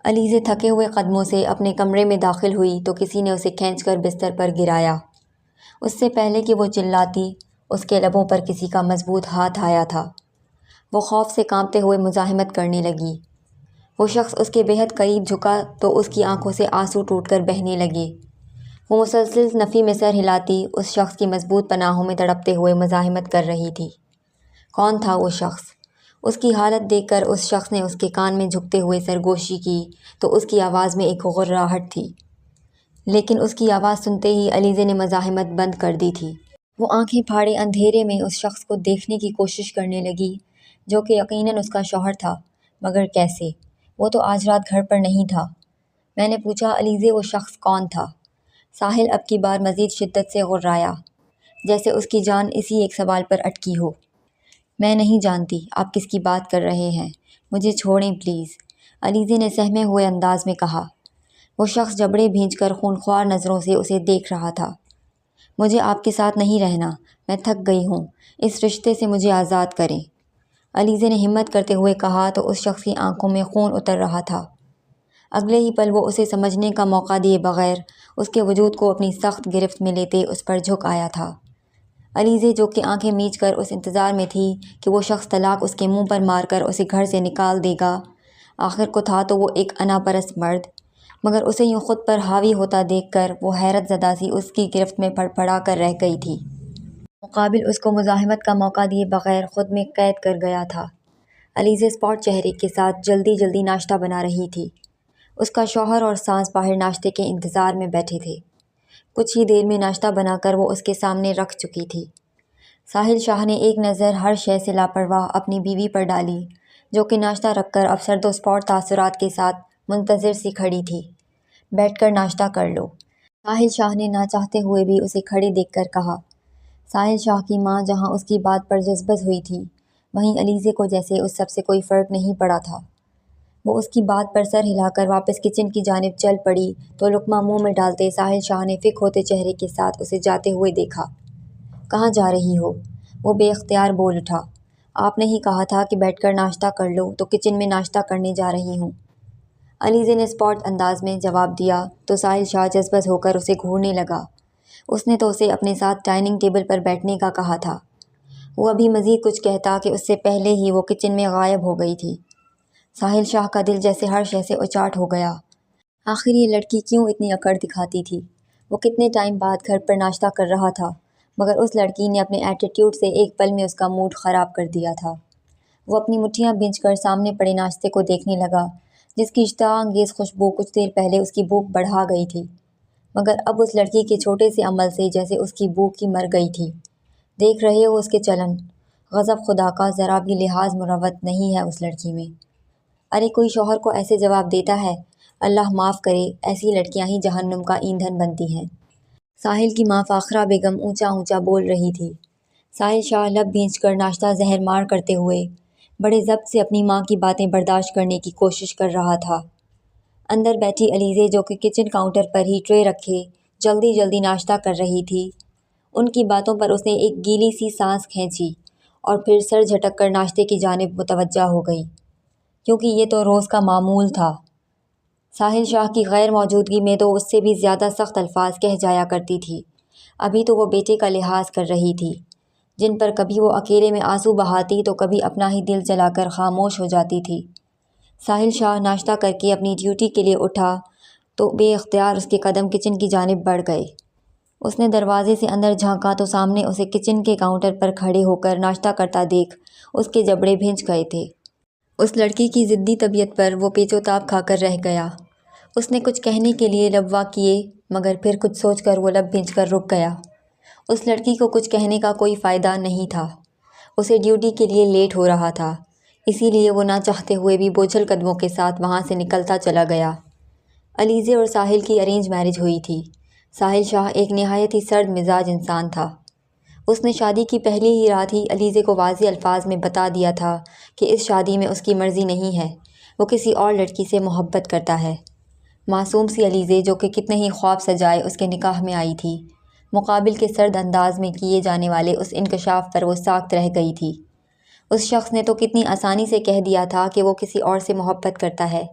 علیزے تھکے ہوئے قدموں سے اپنے کمرے میں داخل ہوئی تو کسی نے اسے کھینچ کر بستر پر گرایا۔ اس سے پہلے کہ وہ چلاتی، اس کے لبوں پر کسی کا مضبوط ہاتھ آیا تھا۔ وہ خوف سے کانپتے ہوئے مزاحمت کرنے لگی۔ وہ شخص اس کے بہت قریب جھکا تو اس کی آنکھوں سے آنسو ٹوٹ کر بہنے لگے۔ وہ مسلسل نفی میں سر ہلاتی اس شخص کی مضبوط پناہوں میں تڑپتے ہوئے مزاحمت کر رہی تھی۔ کون تھا وہ شخص؟ اس کی حالت دیکھ کر اس شخص نے اس کے کان میں جھکتے ہوئے سرگوشی کی تو اس کی آواز میں ایک غراہٹ تھی، لیکن اس کی آواز سنتے ہی علیزے نے مزاحمت بند کر دی تھی۔ وہ آنکھیں پھاڑے اندھیرے میں اس شخص کو دیکھنے کی کوشش کرنے لگی جو کہ یقیناً اس کا شوہر تھا، مگر کیسے؟ وہ تو آج رات گھر پر نہیں تھا۔ میں نے پوچھا، علیزے وہ شخص کون تھا؟ ساحل اب کی بار مزید شدت سے غرایا، جیسے اس کی جان اسی ایک سوال پر اٹکی ہو۔ میں نہیں جانتی آپ کس کی بات کر رہے ہیں، مجھے چھوڑیں پلیز، علیزے نے سہمے ہوئے انداز میں کہا۔ وہ شخص جبڑے بھینچ کر خونخوار نظروں سے اسے دیکھ رہا تھا۔ مجھے آپ کے ساتھ نہیں رہنا، میں تھک گئی ہوں، اس رشتے سے مجھے آزاد کریں، علیزے نے ہمت کرتے ہوئے کہا تو اس شخص کی آنکھوں میں خون اتر رہا تھا۔ اگلے ہی پل وہ اسے سمجھنے کا موقع دیے بغیر اس کے وجود کو اپنی سخت گرفت میں لیتے اس پر جھک آیا تھا۔ علیزے جو کہ آنکھیں میچ کر اس انتظار میں تھی کہ وہ شخص طلاق اس کے منہ پر مار کر اسے گھر سے نکال دے گا، آخر کو تھا تو وہ ایک انا پرست مرد، مگر اسے یوں خود پر حاوی ہوتا دیکھ کر وہ حیرت زدہ سی اس کی گرفت میں پڑپڑا کر رہ گئی تھی۔ مقابل اس کو مزاحمت کا موقع دیے بغیر خود میں قید کر گیا تھا۔ علیزے اسپاٹ چہرے کے ساتھ جلدی جلدی ناشتہ بنا رہی تھی۔ اس کا شوہر اور ساس باہر ناشتے کے انتظار میں بیٹھے تھے۔ کچھ ہی دیر میں ناشتہ بنا کر وہ اس کے سامنے رکھ چکی تھی۔ ساحل شاہ نے ایک نظر ہر شے سے لاپرواہ اپنی بیوی پر ڈالی جو کہ ناشتہ رکھ کر اب سرد و اسپاٹ تاثرات کے ساتھ منتظر سی کھڑی تھی۔ بیٹھ کر ناشتہ کر لو، ساحل شاہ نے نہ چاہتے ہوئے بھی اسے کھڑی دیکھ کر کہا۔ ساحل شاہ کی ماں جہاں اس کی بات پر جذبت ہوئی تھی، وہیں علیزے کو جیسے اس سب سے کوئی فرق نہیں پڑا تھا۔ وہ اس کی بات پر سر ہلا کر واپس کچن کی جانب چل پڑی تو لقمہ منہ میں ڈالتے ساحل شاہ نے فک ہوتے چہرے کے ساتھ اسے جاتے ہوئے دیکھا۔ کہاں جا رہی ہو؟ وہ بے اختیار بول اٹھا۔ آپ نے ہی کہا تھا کہ بیٹھ کر ناشتہ کر لو تو کچن میں ناشتہ کرنے جا رہی ہوں، علیزے نے اسپاٹ انداز میں جواب دیا تو ساحل شاہ جذبت ہو کر اسے گھورنے لگا۔ اس نے تو اسے اپنے ساتھ ڈائننگ ٹیبل پر بیٹھنے کا کہا تھا۔ وہ ابھی مزید کچھ کہتا کہ اس سے پہلے ہی وہ کچن میں غائب ہو گئی تھی۔ ساحل شاہ کا دل جیسے ہر شے سے اچاٹ ہو گیا۔ آخر یہ لڑکی کیوں اتنی اکڑ دکھاتی تھی؟ وہ کتنے ٹائم بعد گھر پر ناشتہ کر رہا تھا، مگر اس لڑکی نے اپنے ایٹیٹیوڈ سے ایک پل میں اس کا موڈ خراب کر دیا تھا۔ وہ اپنی مٹھیاں بھینچ کر سامنے پڑے ناشتے کو دیکھنے لگا جس کی اشتہا انگیز خوشبو کچھ دیر پہلے اس کی بھوک بڑھا گئی تھی، مگر اب اس لڑکی کے چھوٹے سے عمل سے جیسے اس کی بھوک ہی مر گئی تھی۔ دیکھ رہے ہو اس کے چلن، غضب خدا کا ذرا بھی لحاظ مروت نہیں ہے اس لڑکی میں۔ ارے کوئی شوہر کو ایسے جواب دیتا ہے؟ اللہ معاف کرے، ایسی لڑکیاں ہی جہنم کا ایندھن بنتی ہیں۔ ساحل کی ماں فاخرہ بیگم اونچا اونچا بول رہی تھی۔ ساحل شاہ لب بھینچ کر ناشتہ زہر مار کرتے ہوئے بڑے ضبط سے اپنی ماں کی باتیں برداشت کرنے کی کوشش کر رہا تھا۔ اندر بیٹھی علیزے جو کہ کچن کاؤنٹر پر ہی ٹرے رکھے جلدی جلدی ناشتہ کر رہی تھی، ان کی باتوں پر اس نے ایک گیلی سی سانس کھینچی اور پھر سر جھٹک کر ناشتے کی جانب متوجہ ہو گئی، کیونکہ یہ تو روز کا معمول تھا۔ ساحل شاہ کی غیر موجودگی میں تو اس سے بھی زیادہ سخت الفاظ کہہ جایا کرتی تھی۔ ابھی تو وہ بیٹے کا لحاظ کر رہی تھی، جن پر کبھی وہ اکیلے میں آنسو بہاتی تو کبھی اپنا ہی دل جلا کر خاموش ہو جاتی تھی۔ ساحل شاہ ناشتہ کر کے اپنی ڈیوٹی کے لیے اٹھا تو بے اختیار اس کے قدم کچن کی جانب بڑھ گئے۔ اس نے دروازے سے اندر جھانکا تو سامنے اسے کچن کے کاؤنٹر پر کھڑے ہو کر ناشتہ کرتا دیکھ اس کے جبڑے بھنج گئے تھے۔ اس لڑکی کی ضدی طبیعت پر وہ پیچ و تاب کھا کر رہ گیا۔ اس نے کچھ کہنے کے لیے لب وا کیے مگر پھر کچھ سوچ کر وہ لب بھینچ کر رک گیا۔ اس لڑکی کو کچھ کہنے کا کوئی فائدہ نہیں تھا، اسے ڈیوٹی کے لیے لیٹ ہو رہا تھا، اسی لیے وہ نہ چاہتے ہوئے بھی بوجھل قدموں کے ساتھ وہاں سے نکلتا چلا گیا۔ علیزے اور ساحل کی ارینج میرج ہوئی تھی۔ ساحل شاہ ایک نہایت ہی سرد مزاج انسان تھا۔ اس نے شادی کی پہلی ہی رات ہی علیزے کو واضح الفاظ میں بتا دیا تھا کہ اس شادی میں اس کی مرضی نہیں ہے، وہ کسی اور لڑکی سے محبت کرتا ہے۔ معصوم سی علیزے جو کہ کتنے ہی خواب سجائے اس کے نکاح میں آئی تھی، مقابل کے سرد انداز میں کیے جانے والے اس انکشاف پر وہ ساکت رہ گئی تھی۔ اس شخص نے تو کتنی آسانی سے کہہ دیا تھا کہ وہ کسی اور سے محبت کرتا ہے،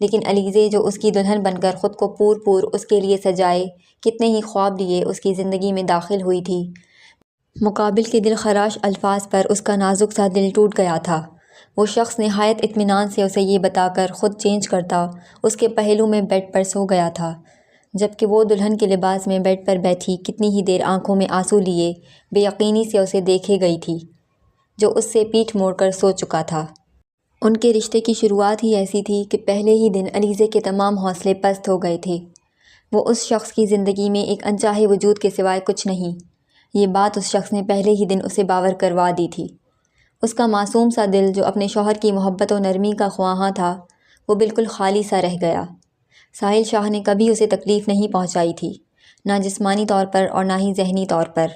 لیکن علیزے جو اس کی دلہن بن کر خود کو پور اس کے لیے سجائے، کتنے ہی خواب لیے اس کی زندگی میں داخل ہوئی تھی، مقابل کے دل خراش الفاظ پر اس کا نازک سا دل ٹوٹ گیا تھا۔ وہ شخص نہایت اطمینان سے اسے یہ بتا کر خود چینج کرتا اس کے پہلو میں بیڈ پر سو گیا تھا، جبکہ وہ دلہن کے لباس میں بیڈ پر بیٹھی کتنی ہی دیر آنکھوں میں آنسو لیے بے یقینی سے اسے دیکھے گئی تھی، جو اس سے پیٹھ موڑ کر سو چکا تھا۔ ان کے رشتے کی شروعات ہی ایسی تھی کہ پہلے ہی دن علیزے کے تمام حوصلے پست ہو گئے تھے۔ وہ اس شخص کی زندگی میں ایک انچاہے وجود کے سوائے کچھ نہیں، یہ بات اس شخص نے پہلے ہی دن اسے باور کروا دی تھی۔ اس کا معصوم سا دل جو اپنے شوہر کی محبت و نرمی کا خواہاں تھا، وہ بالکل خالی سا رہ گیا۔ ساحل شاہ نے کبھی اسے تکلیف نہیں پہنچائی تھی، نہ جسمانی طور پر اور نہ ہی ذہنی طور پر۔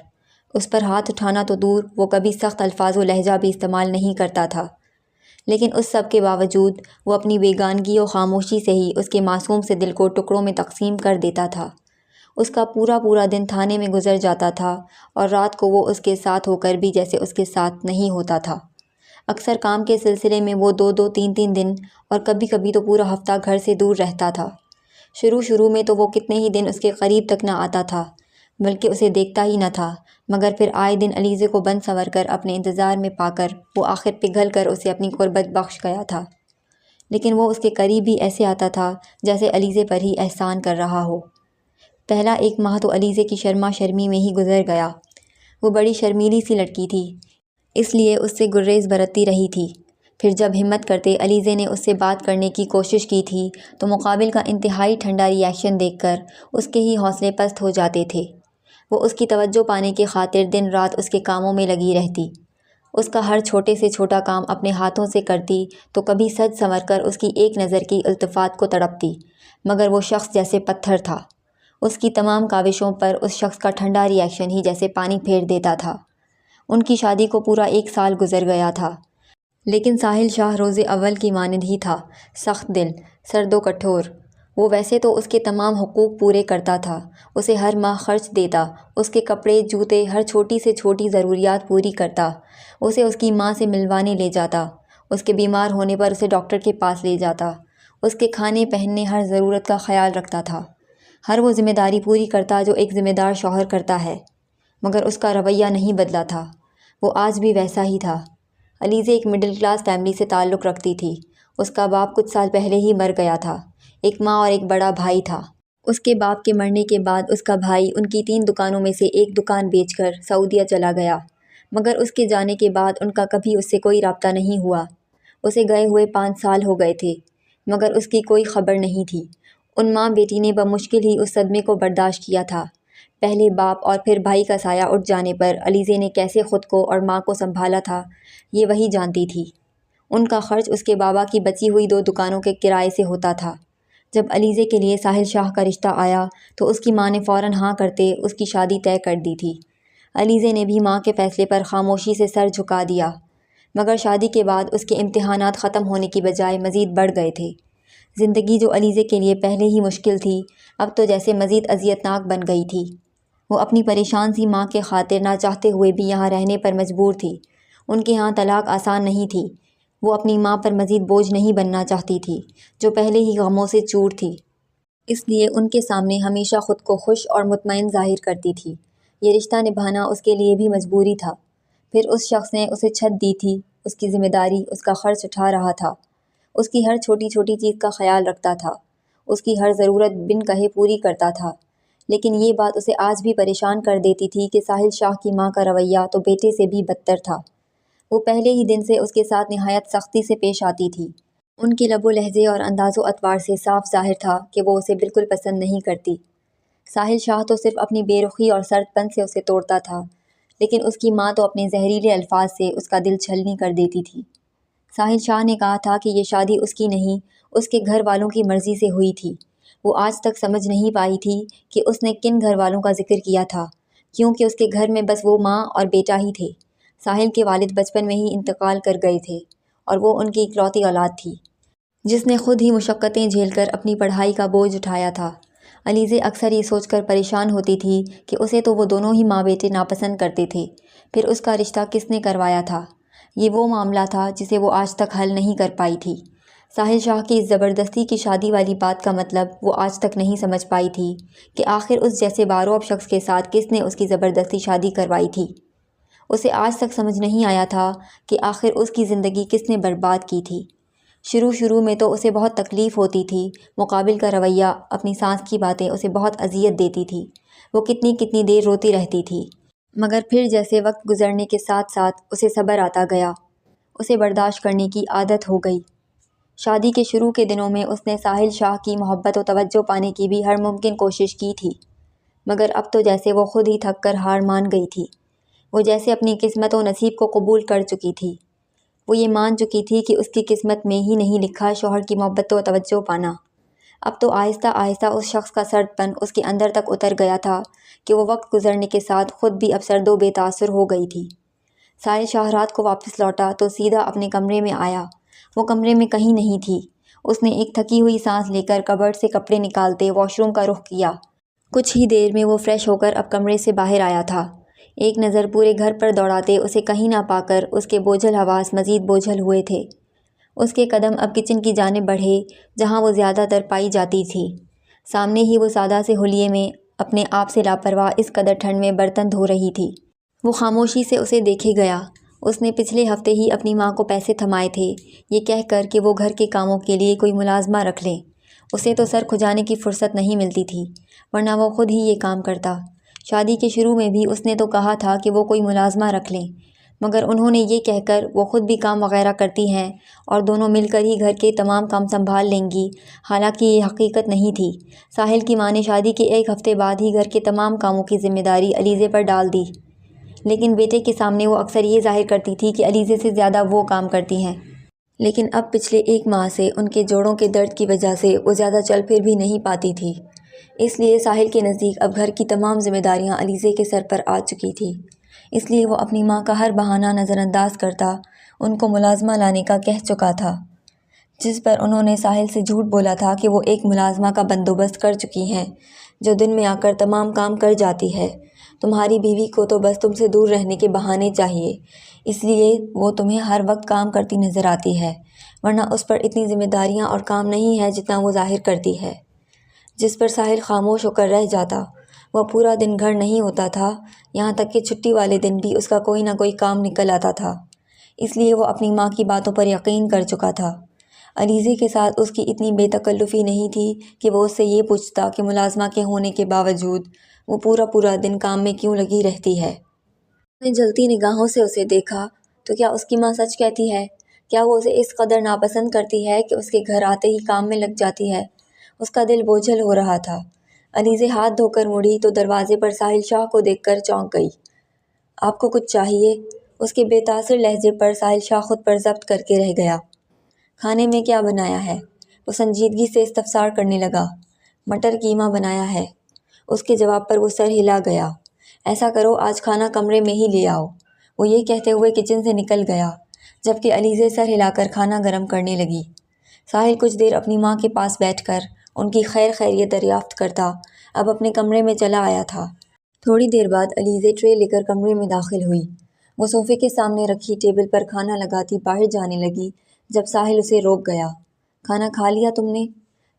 اس پر ہاتھ اٹھانا تو دور، وہ کبھی سخت الفاظ و لہجہ بھی استعمال نہیں کرتا تھا، لیکن اس سب کے باوجود وہ اپنی بیگانگی و خاموشی سے ہی اس کے معصوم سے دل کو ٹکڑوں میں تقسیم کر دیتا تھا۔ اس کا پورا دن تھانے میں گزر جاتا تھا اور رات کو وہ اس کے ساتھ ہو کر بھی جیسے اس کے ساتھ نہیں ہوتا تھا۔ اکثر کام کے سلسلے میں وہ 2-3 دن اور کبھی کبھی تو پورا ہفتہ گھر سے دور رہتا تھا۔ شروع میں تو وہ کتنے ہی دن اس کے قریب تک نہ آتا تھا، بلکہ اسے دیکھتا ہی نہ تھا، مگر پھر آئے دن علیزے کو بند سنور کر اپنے انتظار میں پا کر وہ آخر پگھل کر اسے اپنی قربت بخش گیا تھا۔ لیکن وہ اس کے قریب بھی ایسے آتا تھا جیسے علیزے پر ہی احسان کر رہا ہو۔ پہلا 1 ماہ تو علیزے کی شرما شرمی میں ہی گزر گیا۔ وہ بڑی شرمیلی سی لڑکی تھی، اس لیے اس سے گریز برتتی رہی تھی۔ پھر جب ہمت کرتے علیزے نے اس سے بات کرنے کی کوشش کی تھی تو مقابل کا انتہائی ٹھنڈا ری ایکشن دیکھ کر اس کے ہی حوصلے پست ہو جاتے تھے۔ وہ اس کی توجہ پانے کی خاطر دن رات اس کے کاموں میں لگی رہتی، اس کا ہر چھوٹے سے چھوٹا کام اپنے ہاتھوں سے کرتی تو کبھی سج سنور کر اس کی ایک نظر کی التفات کو تڑپتی، مگر وہ شخص جیسے پتھر تھا۔ اس کی تمام کاوشوں پر اس شخص کا ٹھنڈا ری ایکشن ہی جیسے پانی پھیر دیتا تھا۔ ان کی شادی کو پورا 1 سال گزر گیا تھا، لیکن ساحل شاہ روز اول کی مانند ہی تھا، سخت دل، سرد و کٹھور۔ وہ ویسے تو اس کے تمام حقوق پورے کرتا تھا، اسے ہر ماہ خرچ دیتا، اس کے کپڑے جوتے ہر چھوٹی سے چھوٹی ضروریات پوری کرتا، اسے اس کی ماں سے ملوانے لے جاتا، اس کے بیمار ہونے پر اسے ڈاکٹر کے پاس لے جاتا، اس کے کھانے پہننے ہر ضرورت کا خیال رکھتا تھا، ہر وہ ذمہ داری پوری کرتا جو ایک ذمہ دار شوہر کرتا ہے۔ مگر اس کا رویہ نہیں بدلا تھا، وہ آج بھی ویسا ہی تھا۔ علیزے ایک مڈل کلاس فیملی سے تعلق رکھتی تھی۔ اس کا باپ کچھ سال پہلے ہی مر گیا تھا، ایک ماں اور ایک بڑا بھائی تھا۔ اس کے باپ کے مرنے کے بعد اس کا بھائی ان کی 3 دکانوں میں سے ایک دکان بیچ کر سعودیہ چلا گیا، مگر اس کے جانے کے بعد ان کا کبھی اس سے کوئی رابطہ نہیں ہوا۔ اسے گئے ہوئے 5 سال ہو گئے تھے، مگر اس کی کوئی خبر نہیں تھی۔ ان ماں بیٹی نے بمشکل ہی اس صدمے کو برداشت کیا تھا۔ پہلے باپ اور پھر بھائی کا سایہ اٹھ جانے پر علیزے نے کیسے خود کو اور ماں کو سنبھالا تھا، یہ وہی جانتی تھی۔ ان کا خرچ اس کے بابا کی بچی ہوئی 2 دکانوں کے کرائے سے ہوتا تھا۔ جب علیزے کے لیے ساحل شاہ کا رشتہ آیا تو اس کی ماں نے فوراً ہاں کرتے اس کی شادی طے کر دی تھی۔ علیزے نے بھی ماں کے فیصلے پر خاموشی سے سر جھکا دیا، مگر شادی کے بعد اس کے امتحانات ختم ہونے کی بجائے مزید بڑھ گئے تھے۔ زندگی جو علیزے کے لیے پہلے ہی مشکل تھی، اب تو جیسے مزید اذیتناک بن گئی تھی۔ وہ اپنی پریشان سی ماں کے خاطر نہ چاہتے ہوئے بھی یہاں رہنے پر مجبور تھی۔ ان کے ہاں طلاق آسان نہیں تھی۔ وہ اپنی ماں پر مزید بوجھ نہیں بننا چاہتی تھی، جو پہلے ہی غموں سے چور تھی۔ اس لیے ان کے سامنے ہمیشہ خود کو خوش اور مطمئن ظاہر کرتی تھی۔ یہ رشتہ نبھانا اس کے لیے بھی مجبوری تھا۔ پھر اس شخص نے اسے چھت دی تھی، اس کی ذمہ داری، اس کا خرچ اٹھا رہا تھا، اس کی ہر چھوٹی چھوٹی چیز کا خیال رکھتا تھا، اس کی ہر ضرورت بن کہے پوری کرتا تھا۔ لیکن یہ بات اسے آج بھی پریشان کر دیتی تھی کہ ساحل شاہ کی ماں کا رویہ تو بیٹے سے بھی بدتر تھا۔ وہ پہلے ہی دن سے اس کے ساتھ نہایت سختی سے پیش آتی تھی۔ ان کے لب و لہجے اور انداز و اطوار سے صاف ظاہر تھا کہ وہ اسے بالکل پسند نہیں کرتی۔ ساحل شاہ تو صرف اپنی بے رخی اور سرد پن سے اسے توڑتا تھا، لیکن اس کی ماں تو اپنے زہریلے الفاظ سے اس کا دل چھلنی کر دیتی تھی۔ ساحل شاہ نے کہا تھا کہ یہ شادی اس کی نہیں، اس کے گھر والوں کی مرضی سے ہوئی تھی۔ وہ آج تک سمجھ نہیں پائی تھی کہ اس نے کن گھر والوں کا ذکر کیا تھا، کیونکہ اس کے گھر میں بس وہ ماں اور بیٹا ہی تھے۔ ساحل کے والد بچپن میں ہی انتقال کر گئے تھے اور وہ ان کی اکلوتی اولاد تھی، جس نے خود ہی مشقتیں جھیل کر اپنی پڑھائی کا بوجھ اٹھایا تھا۔ علیزے اکثر یہ سوچ کر پریشان ہوتی تھی کہ اسے تو وہ دونوں ہی ماں بیٹے ناپسند کرتے تھے، پھر اس کا رشتہ کس نے کروایا تھا۔ یہ وہ معاملہ تھا جسے وہ آج تک حل نہیں کر پائی تھی۔ ساحل شاہ کی اس زبردستی کی شادی والی بات کا مطلب وہ آج تک نہیں سمجھ پائی تھی کہ آخر اس جیسے باروب شخص کے ساتھ کس نے اس کی زبردستی شادی کروائی تھی۔ اسے آج تک سمجھ نہیں آیا تھا کہ آخر اس کی زندگی کس نے برباد کی تھی۔ شروع میں تو اسے بہت تکلیف ہوتی تھی، مقابل کا رویہ، اپنی سانس کی باتیں اسے بہت اذیت دیتی تھی، وہ کتنی دیر روتی رہتی تھی۔ مگر پھر جیسے وقت گزرنے کے ساتھ ساتھ اسے صبر آتا گیا، اسے برداشت کرنے کی عادت ہو گئی۔ شادی کے شروع کے دنوں میں اس نے ساحل شاہ کی محبت و توجہ پانے کی بھی ہر ممکن کوشش کی تھی، مگر اب تو جیسے وہ خود ہی تھک کر ہار مان گئی تھی۔ وہ جیسے اپنی قسمت و نصیب کو قبول کر چکی تھی۔ وہ یہ مان چکی تھی کہ اس کی قسمت میں ہی نہیں لکھا شوہر کی محبت و توجہ پانا۔ اب تو آہستہ آہستہ اس شخص کا سرد پن اس کے اندر تک اتر گیا تھا کہ وہ وقت گزرنے کے ساتھ خود بھی اب سرد و بے تاثر ہو گئی تھی۔ ساحل شاہ رات کو واپس لوٹا تو سیدھا اپنے کمرے میں آیا۔ وہ کمرے میں کہیں نہیں تھی۔ اس نے ایک تھکی ہوئی سانس لے کر کبرڈ سے کپڑے نکالتے واش روم کا رخ کیا۔ کچھ ہی دیر میں وہ فریش ہو کر اب کمرے سے باہر آیا تھا۔ ایک نظر پورے گھر پر دوڑاتے اسے کہیں نہ پا کر اس کے بوجھل حواس مزید بوجھل ہوئے تھے۔ اس کے قدم اب کچن کی جانب بڑھے جہاں وہ زیادہ تر پائی جاتی تھی۔ سامنے ہی وہ سادہ سے حلیے میں اپنے آپ سے لاپرواہ اس قدر ٹھنڈ میں برتن دھو رہی تھی۔ وہ خاموشی سے اسے دیکھے گیا۔ اس نے پچھلے ہفتے ہی اپنی ماں کو پیسے تھمائے تھے یہ کہہ کر کہ وہ گھر کے کاموں کے لیے کوئی ملازمہ رکھ لیں۔ اسے تو سر کھجانے کی فرصت نہیں ملتی تھی، ورنہ وہ خود ہی یہ کام کرتا۔ شادی کے شروع میں بھی اس نے تو کہا تھا کہ وہ کوئی ملازمہ رکھ لیں، مگر انہوں نے یہ کہہ کر وہ خود بھی کام وغیرہ کرتی ہیں اور دونوں مل کر ہی گھر کے تمام کام سنبھال لیں گی، حالانکہ یہ حقیقت نہیں تھی۔ ساحل کی ماں نے شادی کے ایک ہفتے بعد ہی گھر کے تمام کاموں کی ذمہ داری علیزے پر ڈال دی، لیکن بیٹے کے سامنے وہ اکثر یہ ظاہر کرتی تھی کہ علیزے سے زیادہ وہ کام کرتی ہیں۔ لیکن اب پچھلے ایک ماہ سے ان کے جوڑوں کے درد کی وجہ سے وہ زیادہ چل پھر بھی نہیں پاتی تھی، اس لیے ساحل کے نزدیک اب گھر کی تمام ذمہ داریاں علیزے کے سر پر آ چکی تھی۔ اس لیے وہ اپنی ماں کا ہر بہانہ نظر انداز کرتا ان کو ملازمہ لانے کا کہہ چکا تھا، جس پر انہوں نے ساحل سے جھوٹ بولا تھا کہ وہ ایک ملازمہ کا بندوبست کر چکی ہیں جو دن میں آ کر تمام کام کر جاتی ہے۔ تمہاری بیوی کو تو بس تم سے دور رہنے کے بہانے چاہیے، اس لیے وہ تمہیں ہر وقت کام کرتی نظر آتی ہے، ورنہ اس پر اتنی ذمہ داریاں اور کام نہیں ہے جتنا وہ ظاہر کرتی ہے۔ جس پر ساحل خاموش ہو کر رہ جاتا۔ وہ پورا دن گھر نہیں ہوتا تھا، یہاں تک کہ چھٹی والے دن بھی اس کا کوئی نہ کوئی کام نکل آتا تھا، اس لیے وہ اپنی ماں کی باتوں پر یقین کر چکا تھا۔ علیزے کے ساتھ اس کی اتنی بے تکلفی نہیں تھی کہ وہ اس سے یہ پوچھتا کہ ملازمہ کے ہونے کے باوجود وہ پورا دن کام میں کیوں لگی رہتی ہے۔ اس نے جلتی نگاہوں سے اسے دیکھا تو کیا اس کی ماں سچ کہتی ہے؟ کیا وہ اسے اس قدر ناپسند کرتی ہے کہ اس کے گھر آتے ہی کام میں لگ جاتی ہے؟ اس کا دل بوجھل ہو رہا تھا۔ علیزے ہاتھ دھو کر مڑی تو دروازے پر ساحل شاہ کو دیکھ کر چونک گئی۔ آپ کو کچھ چاہیے؟ اس کے بے تاثر لہجے پر ساحل شاہ خود پر ضبط کر کے رہ گیا۔ کھانے میں کیا بنایا ہے؟ وہ سنجیدگی سے استفسار کرنے لگا۔ مٹر قیمہ بنایا ہے۔ اس کے جواب پر وہ سر ہلا گیا۔ ایسا کرو آج کھانا کمرے میں ہی لے آؤ۔ وہ یہ کہتے ہوئے کچن سے نکل گیا، جبکہ علیزے سر ہلا کر کھانا گرم کرنے لگی۔ ساحل کچھ دیر اپنی ماں کے پاس بیٹھ کر ان کی خیریت دریافت کرتا اب اپنے کمرے میں چلا آیا تھا۔ تھوڑی دیر بعد علیزے ٹرے لے کر کمرے میں داخل ہوئی۔ وہ صوفے کے سامنے رکھی ٹیبل پر کھانا لگاتی باہر جانے لگی جب ساحل اسے روک گیا۔ کھانا کھا لیا تم نے؟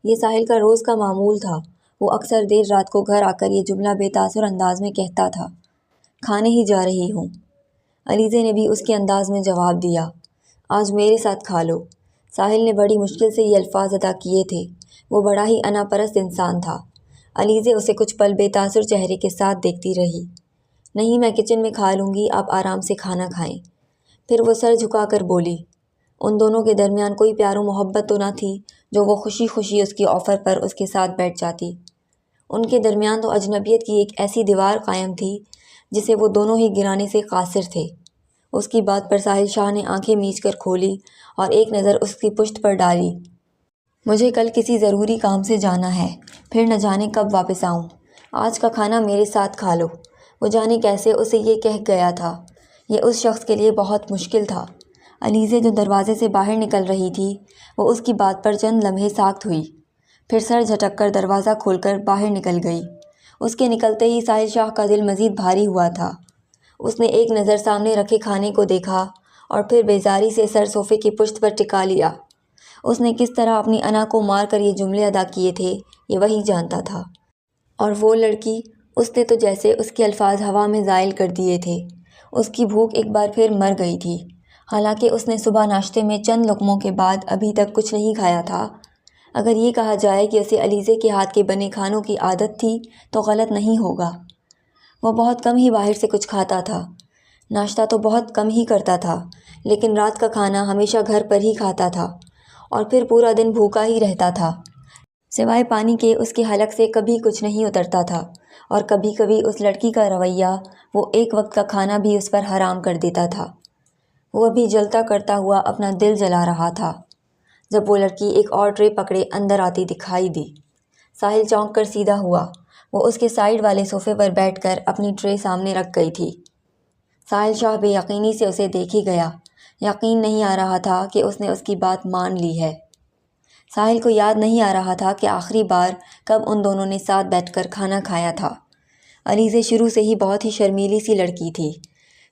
یہ ساحل کا روز کا معمول تھا۔ وہ اکثر دیر رات کو گھر آ کر یہ جملہ بے تاثر انداز میں کہتا تھا۔ کھانے ہی جا رہی ہوں۔ علیزے نے بھی اس کے انداز میں جواب دیا۔ آج میرے ساتھ کھا لو۔ ساحل نے بڑی مشکل سے یہ الفاظ ادا کیے تھے۔ وہ بڑا ہی انا پرست انسان تھا۔ علیزے اسے کچھ پل بے تاثر چہرے کے ساتھ دیکھتی رہی۔ نہیں، میں کچن میں کھا لوں گی، آپ آرام سے کھانا کھائیں۔ پھر وہ سر جھکا کر بولی۔ ان دونوں کے درمیان کوئی پیار و محبت تو نہ تھی جو وہ خوشی خوشی اس کی آفر پر اس کے ساتھ بیٹھ جاتی۔ ان کے درمیان تو اجنبیت کی ایک ایسی دیوار قائم تھی جسے وہ دونوں ہی گرانے سے قاصر تھے۔ اس کی بات پر ساحل شاہ نے آنکھیں میچ کر کھولی اور ایک نظر اس کی پشت پر ڈالی۔ مجھے کل کسی ضروری کام سے جانا ہے، پھر نہ جانے کب واپس آؤں۔ آج کا کھانا میرے ساتھ کھا لو۔ وہ جانے کیسے اسے یہ کہہ گیا تھا۔ یہ اس شخص کے لیے بہت مشکل تھا۔ علیزے جو دروازے سے باہر نکل رہی تھی وہ اس کی بات پر چند لمحے ساکت ہوئی، پھر سر جھٹک کر دروازہ کھول کر باہر نکل گئی۔ اس کے نکلتے ہی ساحل شاہ کا دل مزید بھاری ہوا تھا۔ اس نے ایک نظر سامنے رکھے کھانے کو دیکھا اور پھر بیزاری سے سر صوفے کی پشت پر ٹکا لیا۔ اس نے کس طرح اپنی انا کو مار کر یہ جملے ادا کیے تھے یہ وہی جانتا تھا۔ اور وہ لڑکی، اس نے تو جیسے اس کے الفاظ ہوا میں زائل کر دیے تھے۔ اس کی بھوک ایک بار پھر مر گئی تھی، حالانکہ اس نے صبح ناشتے میں چند لقموں کے بعد ابھی تک کچھ نہیں کھایا تھا۔ اگر یہ کہا جائے کہ اسے علیزے کے ہاتھ کے بنے کھانوں کی عادت تھی تو غلط نہیں ہوگا۔ وہ بہت کم ہی باہر سے کچھ کھاتا تھا، ناشتہ تو بہت کم ہی کرتا تھا، لیکن رات کا کھانا ہمیشہ گھر پر ہی کھاتا تھا، اور پھر پورا دن بھوکا ہی رہتا تھا۔ سوائے پانی کے اس کے حلق سے کبھی کچھ نہیں اترتا تھا، اور کبھی کبھی اس لڑکی کا رویہ، وہ ایک وقت کا کھانا بھی اس پر حرام کر دیتا تھا۔ وہ ابھی جلتا کرتا ہوا اپنا دل جلا رہا تھا جب وہ لڑکی ایک اور ٹرے پکڑے اندر آتی دکھائی دی۔ ساحل چونک کر سیدھا ہوا۔ وہ اس کے سائیڈ والے صوفے پر بیٹھ کر اپنی ٹرے سامنے رکھ گئی تھی۔ ساحل شاہ بے یقینی سے اسے دیکھ ہی گیا۔ یقین نہیں آ رہا تھا کہ اس نے اس کی بات مان لی ہے۔ ساحل کو یاد نہیں آ رہا تھا کہ آخری بار کب ان دونوں نے ساتھ بیٹھ کر کھانا کھایا تھا۔ علیزے شروع سے ہی بہت ہی شرمیلی سی لڑکی تھی،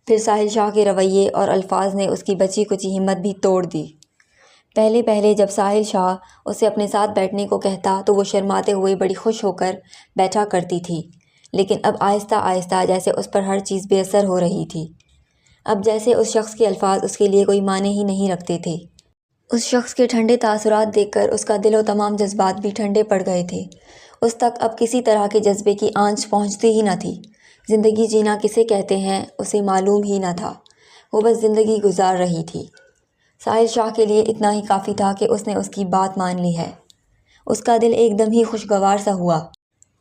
پھر ساحل شاہ کے رویے اور الفاظ نے اس کی بچی کچی ہمت بھی توڑ دی۔ پہلے پہلے جب ساحل شاہ اسے اپنے ساتھ بیٹھنے کو کہتا تو وہ شرماتے ہوئے بڑی خوش ہو کر بیٹھا کرتی تھی، لیکن اب آہستہ آہستہ جیسے اس پر ہر چیز بے اثر ہو رہی تھی۔ اب جیسے اس شخص کے الفاظ اس کے لیے کوئی معنی ہی نہیں رکھتے تھے۔ اس شخص کے ٹھنڈے تاثرات دیکھ کر اس کا دل و تمام جذبات بھی ٹھنڈے پڑ گئے تھے۔ اس تک اب کسی طرح کے جذبے کی آنچ پہنچتی ہی نہ تھی۔ زندگی جینا کسے کہتے ہیں اسے معلوم ہی نہ تھا، وہ بس زندگی گزار رہی تھی۔ ساحل شاہ کے لیے اتنا ہی کافی تھا کہ اس نے اس کی بات مان لی ہے۔ اس کا دل ایک دم ہی خوشگوار سا ہوا۔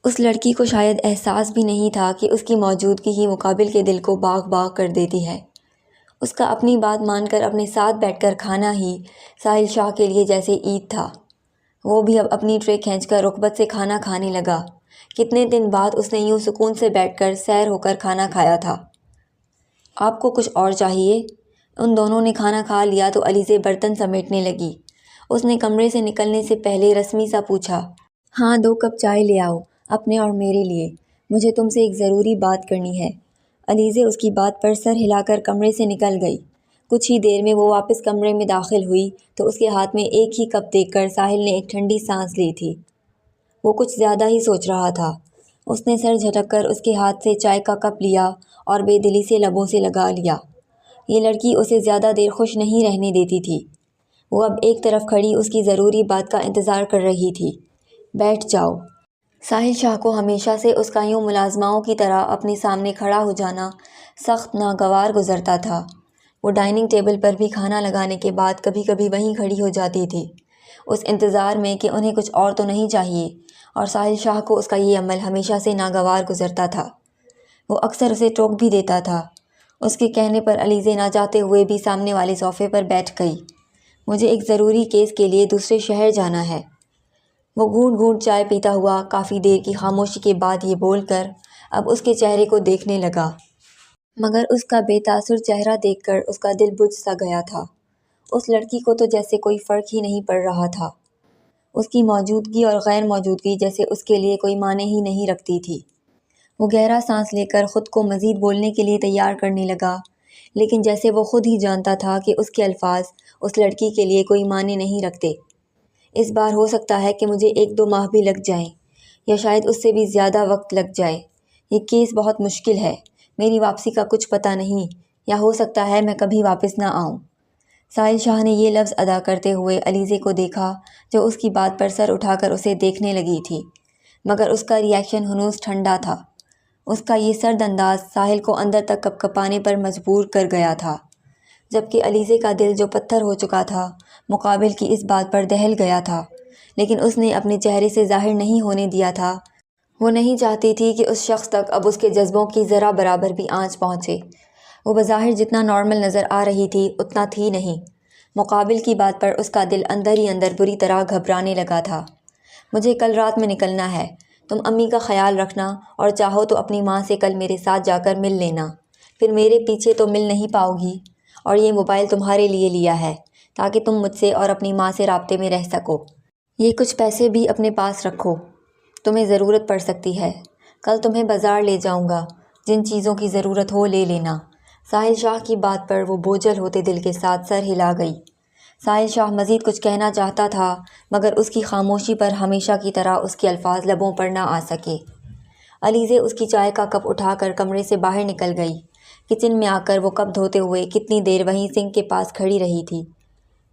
اس لڑکی کو شاید احساس بھی نہیں تھا کہ اس کی موجودگی ہی مقابل کے دل کو باغ باغ کر دیتی ہے۔ اس کا اپنی بات مان کر اپنے ساتھ بیٹھ کر کھانا ہی ساحل شاہ کے لیے جیسے عید تھا۔ وہ بھی اب اپنی ٹرے کھینچ کر رغبت سے کھانا کھانے لگا۔ کتنے دن بعد اس نے یوں سکون سے بیٹھ کر سیر ہو کر کھانا کھایا تھا۔ آپ کو کچھ اور چاہیے؟ ان دونوں نے کھانا کھا لیا تو علیزے برتن سمیٹنے لگی۔ اس نے کمرے سے نکلنے سے پہلے رسمی سا پوچھا، ہاں 2 کپ چائے لے آؤ، اپنے اور میرے لیے، مجھے تم سے ایک ضروری بات کرنی ہے۔ علیزے اس کی بات پر سر ہلا کر کمرے سے نکل گئی۔ کچھ ہی دیر میں وہ واپس کمرے میں داخل ہوئی تو اس کے ہاتھ میں ایک ہی کپ دیکھ کر ساحل نے ایک ٹھنڈی سانس لی تھی۔ وہ کچھ زیادہ ہی سوچ رہا تھا۔ اس نے سر جھٹک کر اس کے ہاتھ سے چائے کا کپ لیا اور بے دلی سے لبوں سے لگا لیا۔ یہ لڑکی اسے زیادہ دیر خوش نہیں رہنے دیتی تھی۔ وہ اب ایک طرف کھڑی اس کی ضروری بات کا انتظار کر رہی تھی۔ بیٹھ جاؤ۔ ساحل شاہ کو ہمیشہ سے اس کا یوں ملازماؤں کی طرح اپنے سامنے کھڑا ہو جانا سخت ناگوار گزرتا تھا۔ وہ ڈائننگ ٹیبل پر بھی کھانا لگانے کے بعد کبھی کبھی وہیں کھڑی ہو جاتی تھی، اس انتظار میں کہ انہیں کچھ اور تو نہیں چاہیے، اور ساحل شاہ کو اس کا یہ عمل ہمیشہ سے ناگوار گزرتا تھا۔ وہ اکثر اسے ٹوک بھی دیتا تھا۔ اس کے کہنے پر علیزے نہ چاہتے ہوئے بھی سامنے والے صوفے پر بیٹھ گئی۔ مجھے ایک ضروری کیس کے لیے دوسرے شہر جانا ہے۔ وہ گھونٹ گھونٹ چائے پیتا ہوا کافی دیر کی خاموشی کے بعد یہ بول کر اب اس کے چہرے کو دیکھنے لگا، مگر اس کا بے تاثر چہرہ دیکھ کر اس کا دل بجھ سا گیا تھا۔ اس لڑکی کو تو جیسے کوئی فرق ہی نہیں پڑ رہا تھا۔ اس کی موجودگی اور غیر موجودگی جیسے اس کے لیے کوئی معنی ہی نہیں رکھتی تھی۔ وہ گہرا سانس لے کر خود کو مزید بولنے کے لیے تیار کرنے لگا، لیکن جیسے وہ خود ہی جانتا تھا کہ اس کے الفاظ اس لڑکی کے لیے کوئی معنی نہیں رکھتے۔ اس بار ہو سکتا ہے کہ مجھے 1-2 ماہ بھی لگ جائیں، یا شاید اس سے بھی زیادہ وقت لگ جائے۔ یہ کیس بہت مشکل ہے، میری واپسی کا کچھ پتہ نہیں، یا ہو سکتا ہے میں کبھی واپس نہ آؤں۔ ساحل شاہ نے یہ لفظ ادا کرتے ہوئے علیزے کو دیکھا جو اس کی بات پر سر اٹھا کر اسے دیکھنے لگی تھی، مگر اس کا ریاکشن ہنوز ٹھنڈا تھا۔ اس کا یہ سرد انداز ساحل کو اندر تک کپ کپانے پر مجبور کر گیا تھا، جبکہ علیزے کا دل جو پتھر ہو چکا تھا مقابل کی اس بات پر دہل گیا تھا، لیکن اس نے اپنے چہرے سے ظاہر نہیں ہونے دیا تھا۔ وہ نہیں چاہتی تھی کہ اس شخص تک اب اس کے جذبوں کی ذرا برابر بھی آنچ پہنچے۔ وہ بظاہر جتنا نارمل نظر آ رہی تھی اتنا تھی نہیں۔ مقابل کی بات پر اس کا دل اندر ہی اندر بری طرح گھبرانے لگا تھا۔ مجھے کل رات میں نکلنا ہے، تم امی کا خیال رکھنا، اور چاہو تو اپنی ماں سے کل میرے ساتھ جا کر مل لینا۔ پھر میرے پیچھے تو مل نہیں پاؤ گی، اور یہ موبائل تمہارے لیے لیا ہے تاکہ تم مجھ سے اور اپنی ماں سے رابطے میں رہ سکو۔ یہ کچھ پیسے بھی اپنے پاس رکھو، تمہیں ضرورت پڑ سکتی ہے۔ کل تمہیں بازار لے جاؤں گا، جن چیزوں کی ضرورت ہو لے لینا۔ ساحل شاہ کی بات پر وہ بوجھل ہوتے دل کے ساتھ سر ہلا گئی۔ ساحل شاہ مزید کچھ کہنا چاہتا تھا مگر اس کی خاموشی پر ہمیشہ کی طرح اس کے الفاظ لبوں پر نہ آ سکے۔ علیزے اس کی چائے کا کپ اٹھا کر کمرے سے باہر نکل گئی۔ کچن میں آ کر وہ کپ دھوتے ہوئے کتنی دیر وہیں سنک کے پاس کھڑی رہی تھی۔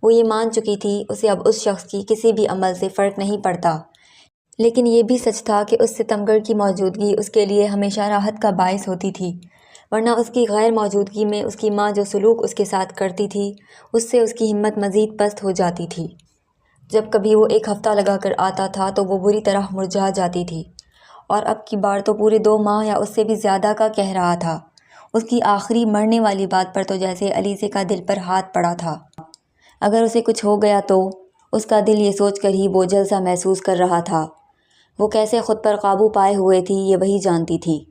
وہ یہ مان چکی تھی اسے اب اس شخص کی کسی بھی عمل سے فرق نہیں پڑتا، لیکن یہ بھی سچ تھا کہ اس ستمگر کی موجودگی اس کے لیے ہمیشہ راحت کا باعث ہوتی تھی، ورنہ اس کی غیر موجودگی میں اس کی ماں جو سلوک اس کے ساتھ کرتی تھی اس سے اس کی ہمت مزید پست ہو جاتی تھی۔ جب کبھی وہ ایک ہفتہ لگا کر آتا تھا تو وہ بری طرح مرجھا جاتی تھی، اور اب کی بار تو پورے 2 ماہ یا اس سے بھی زیادہ کا کہہ رہا تھا۔ اس کی آخری مرنے والی بات پر تو جیسے علیزے کا دل پر ہاتھ پڑا تھا۔ اگر اسے کچھ ہو گیا تو اس کا دل یہ سوچ کر ہی بوجھل سا محسوس کر رہا تھا۔ وہ کیسے خود پر قابو پائے ہوئے تھی یہ وہی جانتی تھی۔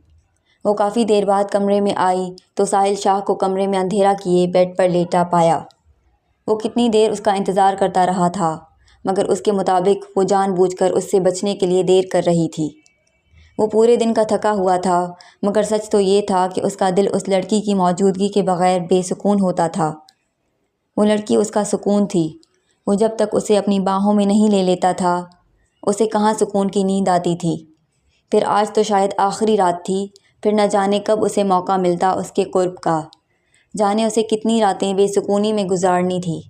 وہ کافی دیر بعد کمرے میں آئی تو ساحل شاہ کو کمرے میں اندھیرا کیے بیڈ پر لیٹا پایا۔ وہ کتنی دیر اس کا انتظار کرتا رہا تھا، مگر اس کے مطابق وہ جان بوجھ کر اس سے بچنے کے لیے دیر کر رہی تھی۔ وہ پورے دن کا تھکا ہوا تھا، مگر سچ تو یہ تھا کہ اس کا دل اس لڑکی کی موجودگی کے بغیر بے سکون ہوتا تھا۔ وہ لڑکی اس کا سکون تھی۔ وہ جب تک اسے اپنی باہوں میں نہیں لے لیتا تھا اسے کہاں سکون کی نیند آتی تھی۔ پھر آج تو شاید آخری رات تھی، پھر نہ جانے کب اسے موقع ملتا اس کے قرب کا، جانے اسے کتنی راتیں بے سکونی میں گزارنی تھی۔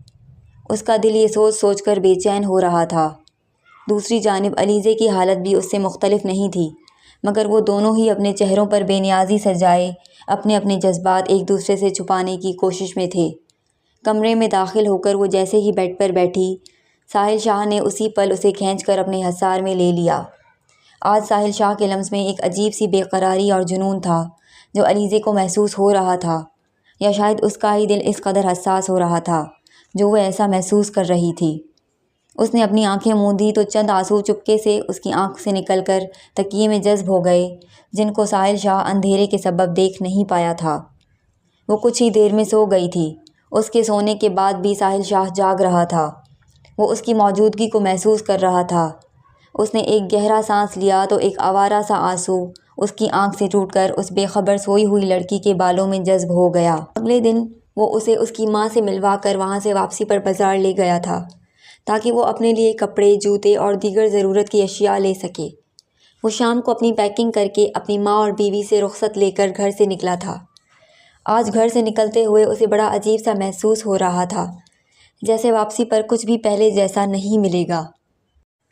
اس کا دل یہ سوچ سوچ کر بے چین ہو رہا تھا۔ دوسری جانب علیزے کی حالت بھی اس سے مختلف نہیں تھی، مگر وہ دونوں ہی اپنے چہروں پر بے نیازی سجائے اپنے اپنے جذبات ایک دوسرے سے چھپانے کی کوشش میں تھے۔ کمرے میں داخل ہو کر وہ جیسے ہی بیڈ پر بیٹھی، ساحل شاہ نے اسی پل اسے کھینچ کر اپنے حصار میں لے لیا۔ آج ساحل شاہ کے لمس میں ایک عجیب سی بے قراری اور جنون تھا جو علیزے کو محسوس ہو رہا تھا، یا شاید اس کا ہی دل اس قدر حساس ہو رہا تھا جو وہ ایسا محسوس کر رہی تھی۔ اس نے اپنی آنکھیں موندی تو چند آنسو چپکے سے اس کی آنکھ سے نکل کر تکیے میں جذب ہو گئے، جن کو ساحل شاہ اندھیرے کے سبب دیکھ نہیں پایا تھا۔ وہ کچھ ہی دیر میں سو گئی تھی۔ اس کے سونے کے بعد بھی ساحل شاہ جاگ رہا تھا۔ وہ اس کی موجودگی کو محسوس کر رہا تھا۔ اس نے ایک گہرا سانس لیا تو ایک آوارہ سا آنسو اس کی آنکھ سے ٹوٹ کر اس بے خبر سوئی ہوئی لڑکی کے بالوں میں جذب ہو گیا۔ اگلے دن وہ اسے اس کی ماں سے ملوا کر وہاں سے واپسی پر بازار لے گیا تھا تاکہ وہ اپنے لیے کپڑے، جوتے اور دیگر ضرورت کی اشیاء لے سکے۔ وہ شام کو اپنی پیکنگ کر کے اپنی ماں اور بیوی سے رخصت لے کر گھر سے نکلا تھا۔ آج گھر سے نکلتے ہوئے اسے بڑا عجیب سا محسوس ہو رہا تھا، جیسے واپسی پر کچھ بھی پہلے جیسا نہیں ملے گا۔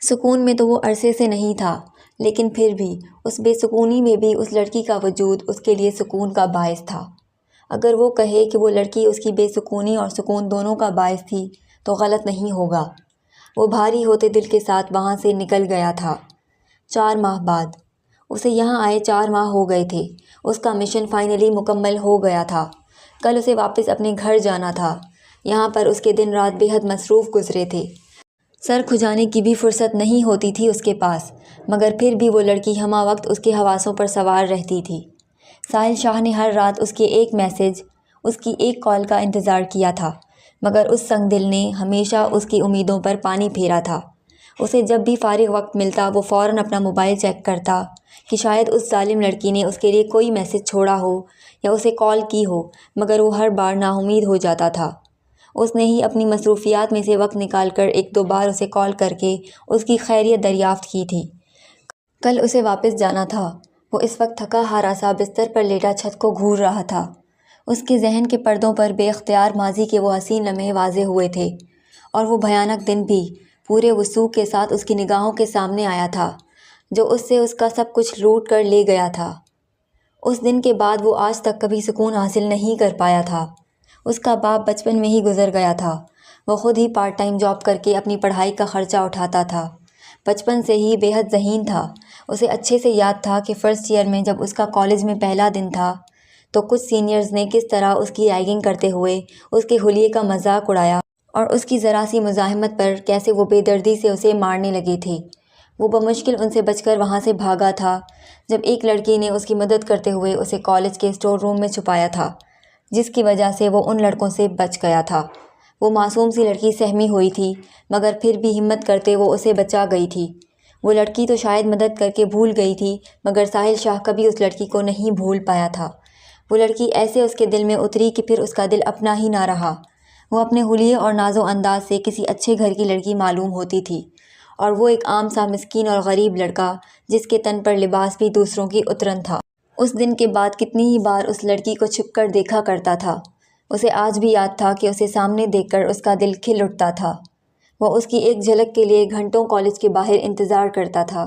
سکون میں تو وہ عرصے سے نہیں تھا، لیکن پھر بھی اس بے سکونی میں بھی اس لڑکی کا وجود اس کے لیے سکون کا باعث تھا۔ اگر وہ کہے کہ وہ لڑکی اس کی بے سکونی اور سکون دونوں کا باعث تھی تو غلط نہیں ہوگا۔ وہ بھاری ہوتے دل کے ساتھ وہاں سے نکل گیا تھا۔ 4 ماہ بعد اسے یہاں آئے 4 ماہ ہو گئے تھے۔ اس کا مشن فائنلی مکمل ہو گیا تھا۔ کل اسے واپس اپنے گھر جانا تھا۔ یہاں پر اس کے دن رات بے حد مصروف گزرے تھے۔ سر کھجانے کی بھی فرصت نہیں ہوتی تھی اس کے پاس، مگر پھر بھی وہ لڑکی ہمہ وقت اس کے حواسوں پر سوار رہتی تھی۔ ساحل شاہ نے ہر رات اس کے ایک میسج، اس کی ایک کال کا انتظار کیا تھا، مگر اس سنگ دل نے ہمیشہ اس کی امیدوں پر پانی پھیرا تھا۔ اسے جب بھی فارغ وقت ملتا وہ فوراً اپنا موبائل چیک کرتا کہ شاید اس ظالم لڑکی نے اس کے لیے کوئی میسج چھوڑا ہو یا اسے کال کی ہو، مگر وہ ہر بار نا امید ہو جاتا تھا۔ اس نے ہی اپنی مصروفیات میں سے وقت نکال کر 1-2 بار اسے کال کر کے اس کی خیریت دریافت کی تھی۔ کل اسے واپس جانا تھا۔ وہ اس وقت تھکا ہارا سا بستر پر لیٹا چھت کو گھور رہا تھا۔ اس کے ذہن کے پردوں پر بے اختیار ماضی کے وہ حسین لمحے واضح ہوئے تھے، اور وہ بھیانک دن بھی پورے وثوق کے ساتھ اس کی نگاہوں کے سامنے آیا تھا جو اس سے اس کا سب کچھ لوٹ کر لے گیا تھا۔ اس دن کے بعد وہ آج تک کبھی سکون حاصل نہیں کر پایا تھا۔ اس کا باپ بچپن میں ہی گزر گیا تھا۔ وہ خود ہی پارٹ ٹائم جاب کر کے اپنی پڑھائی کا خرچہ اٹھاتا تھا۔ بچپن سے ہی بے حد ذہین تھا۔ اسے اچھے سے یاد تھا کہ فرسٹ ایئر میں جب اس کا کالج میں پہلا دن تھا تو کچھ سینئرز نے کس طرح اس کی ریگنگ کرتے ہوئے اس کے حلیے کا مذاق اڑایا، اور اس کی ذرا سی مزاحمت پر کیسے وہ بے دردی سے اسے مارنے لگے تھے۔ وہ بمشکل ان سے بچ کر وہاں سے بھاگا تھا جب ایک لڑکی نے اس کی مدد کرتے ہوئے اسے کالج کے اسٹور روم میں چھپایا تھا، جس کی وجہ سے وہ ان لڑکوں سے بچ گیا تھا۔ وہ معصوم سی لڑکی سہمی ہوئی تھی، مگر پھر بھی ہمت کرتے وہ اسے بچا گئی تھی۔ وہ لڑکی تو شاید مدد کر کے بھول گئی تھی، مگر ساحل شاہ کبھی اس لڑکی کو نہیں بھول پایا تھا۔ وہ لڑکی ایسے اس کے دل میں اتری کہ پھر اس کا دل اپنا ہی نہ رہا۔ وہ اپنے حلیے اور ناز و انداز سے کسی اچھے گھر کی لڑکی معلوم ہوتی تھی، اور وہ ایک عام سا مسکین اور غریب لڑکا جس کے تن پر لباس بھی دوسروں کی اترن تھا۔ اس دن کے بعد کتنی ہی بار اس لڑکی کو چھپ کر دیکھا کرتا تھا۔ اسے آج بھی یاد تھا کہ اسے سامنے دیکھ کر اس کا دل کھل اٹھتا تھا۔ وہ اس کی ایک جھلک کے لیے گھنٹوں کالج کے باہر انتظار کرتا تھا۔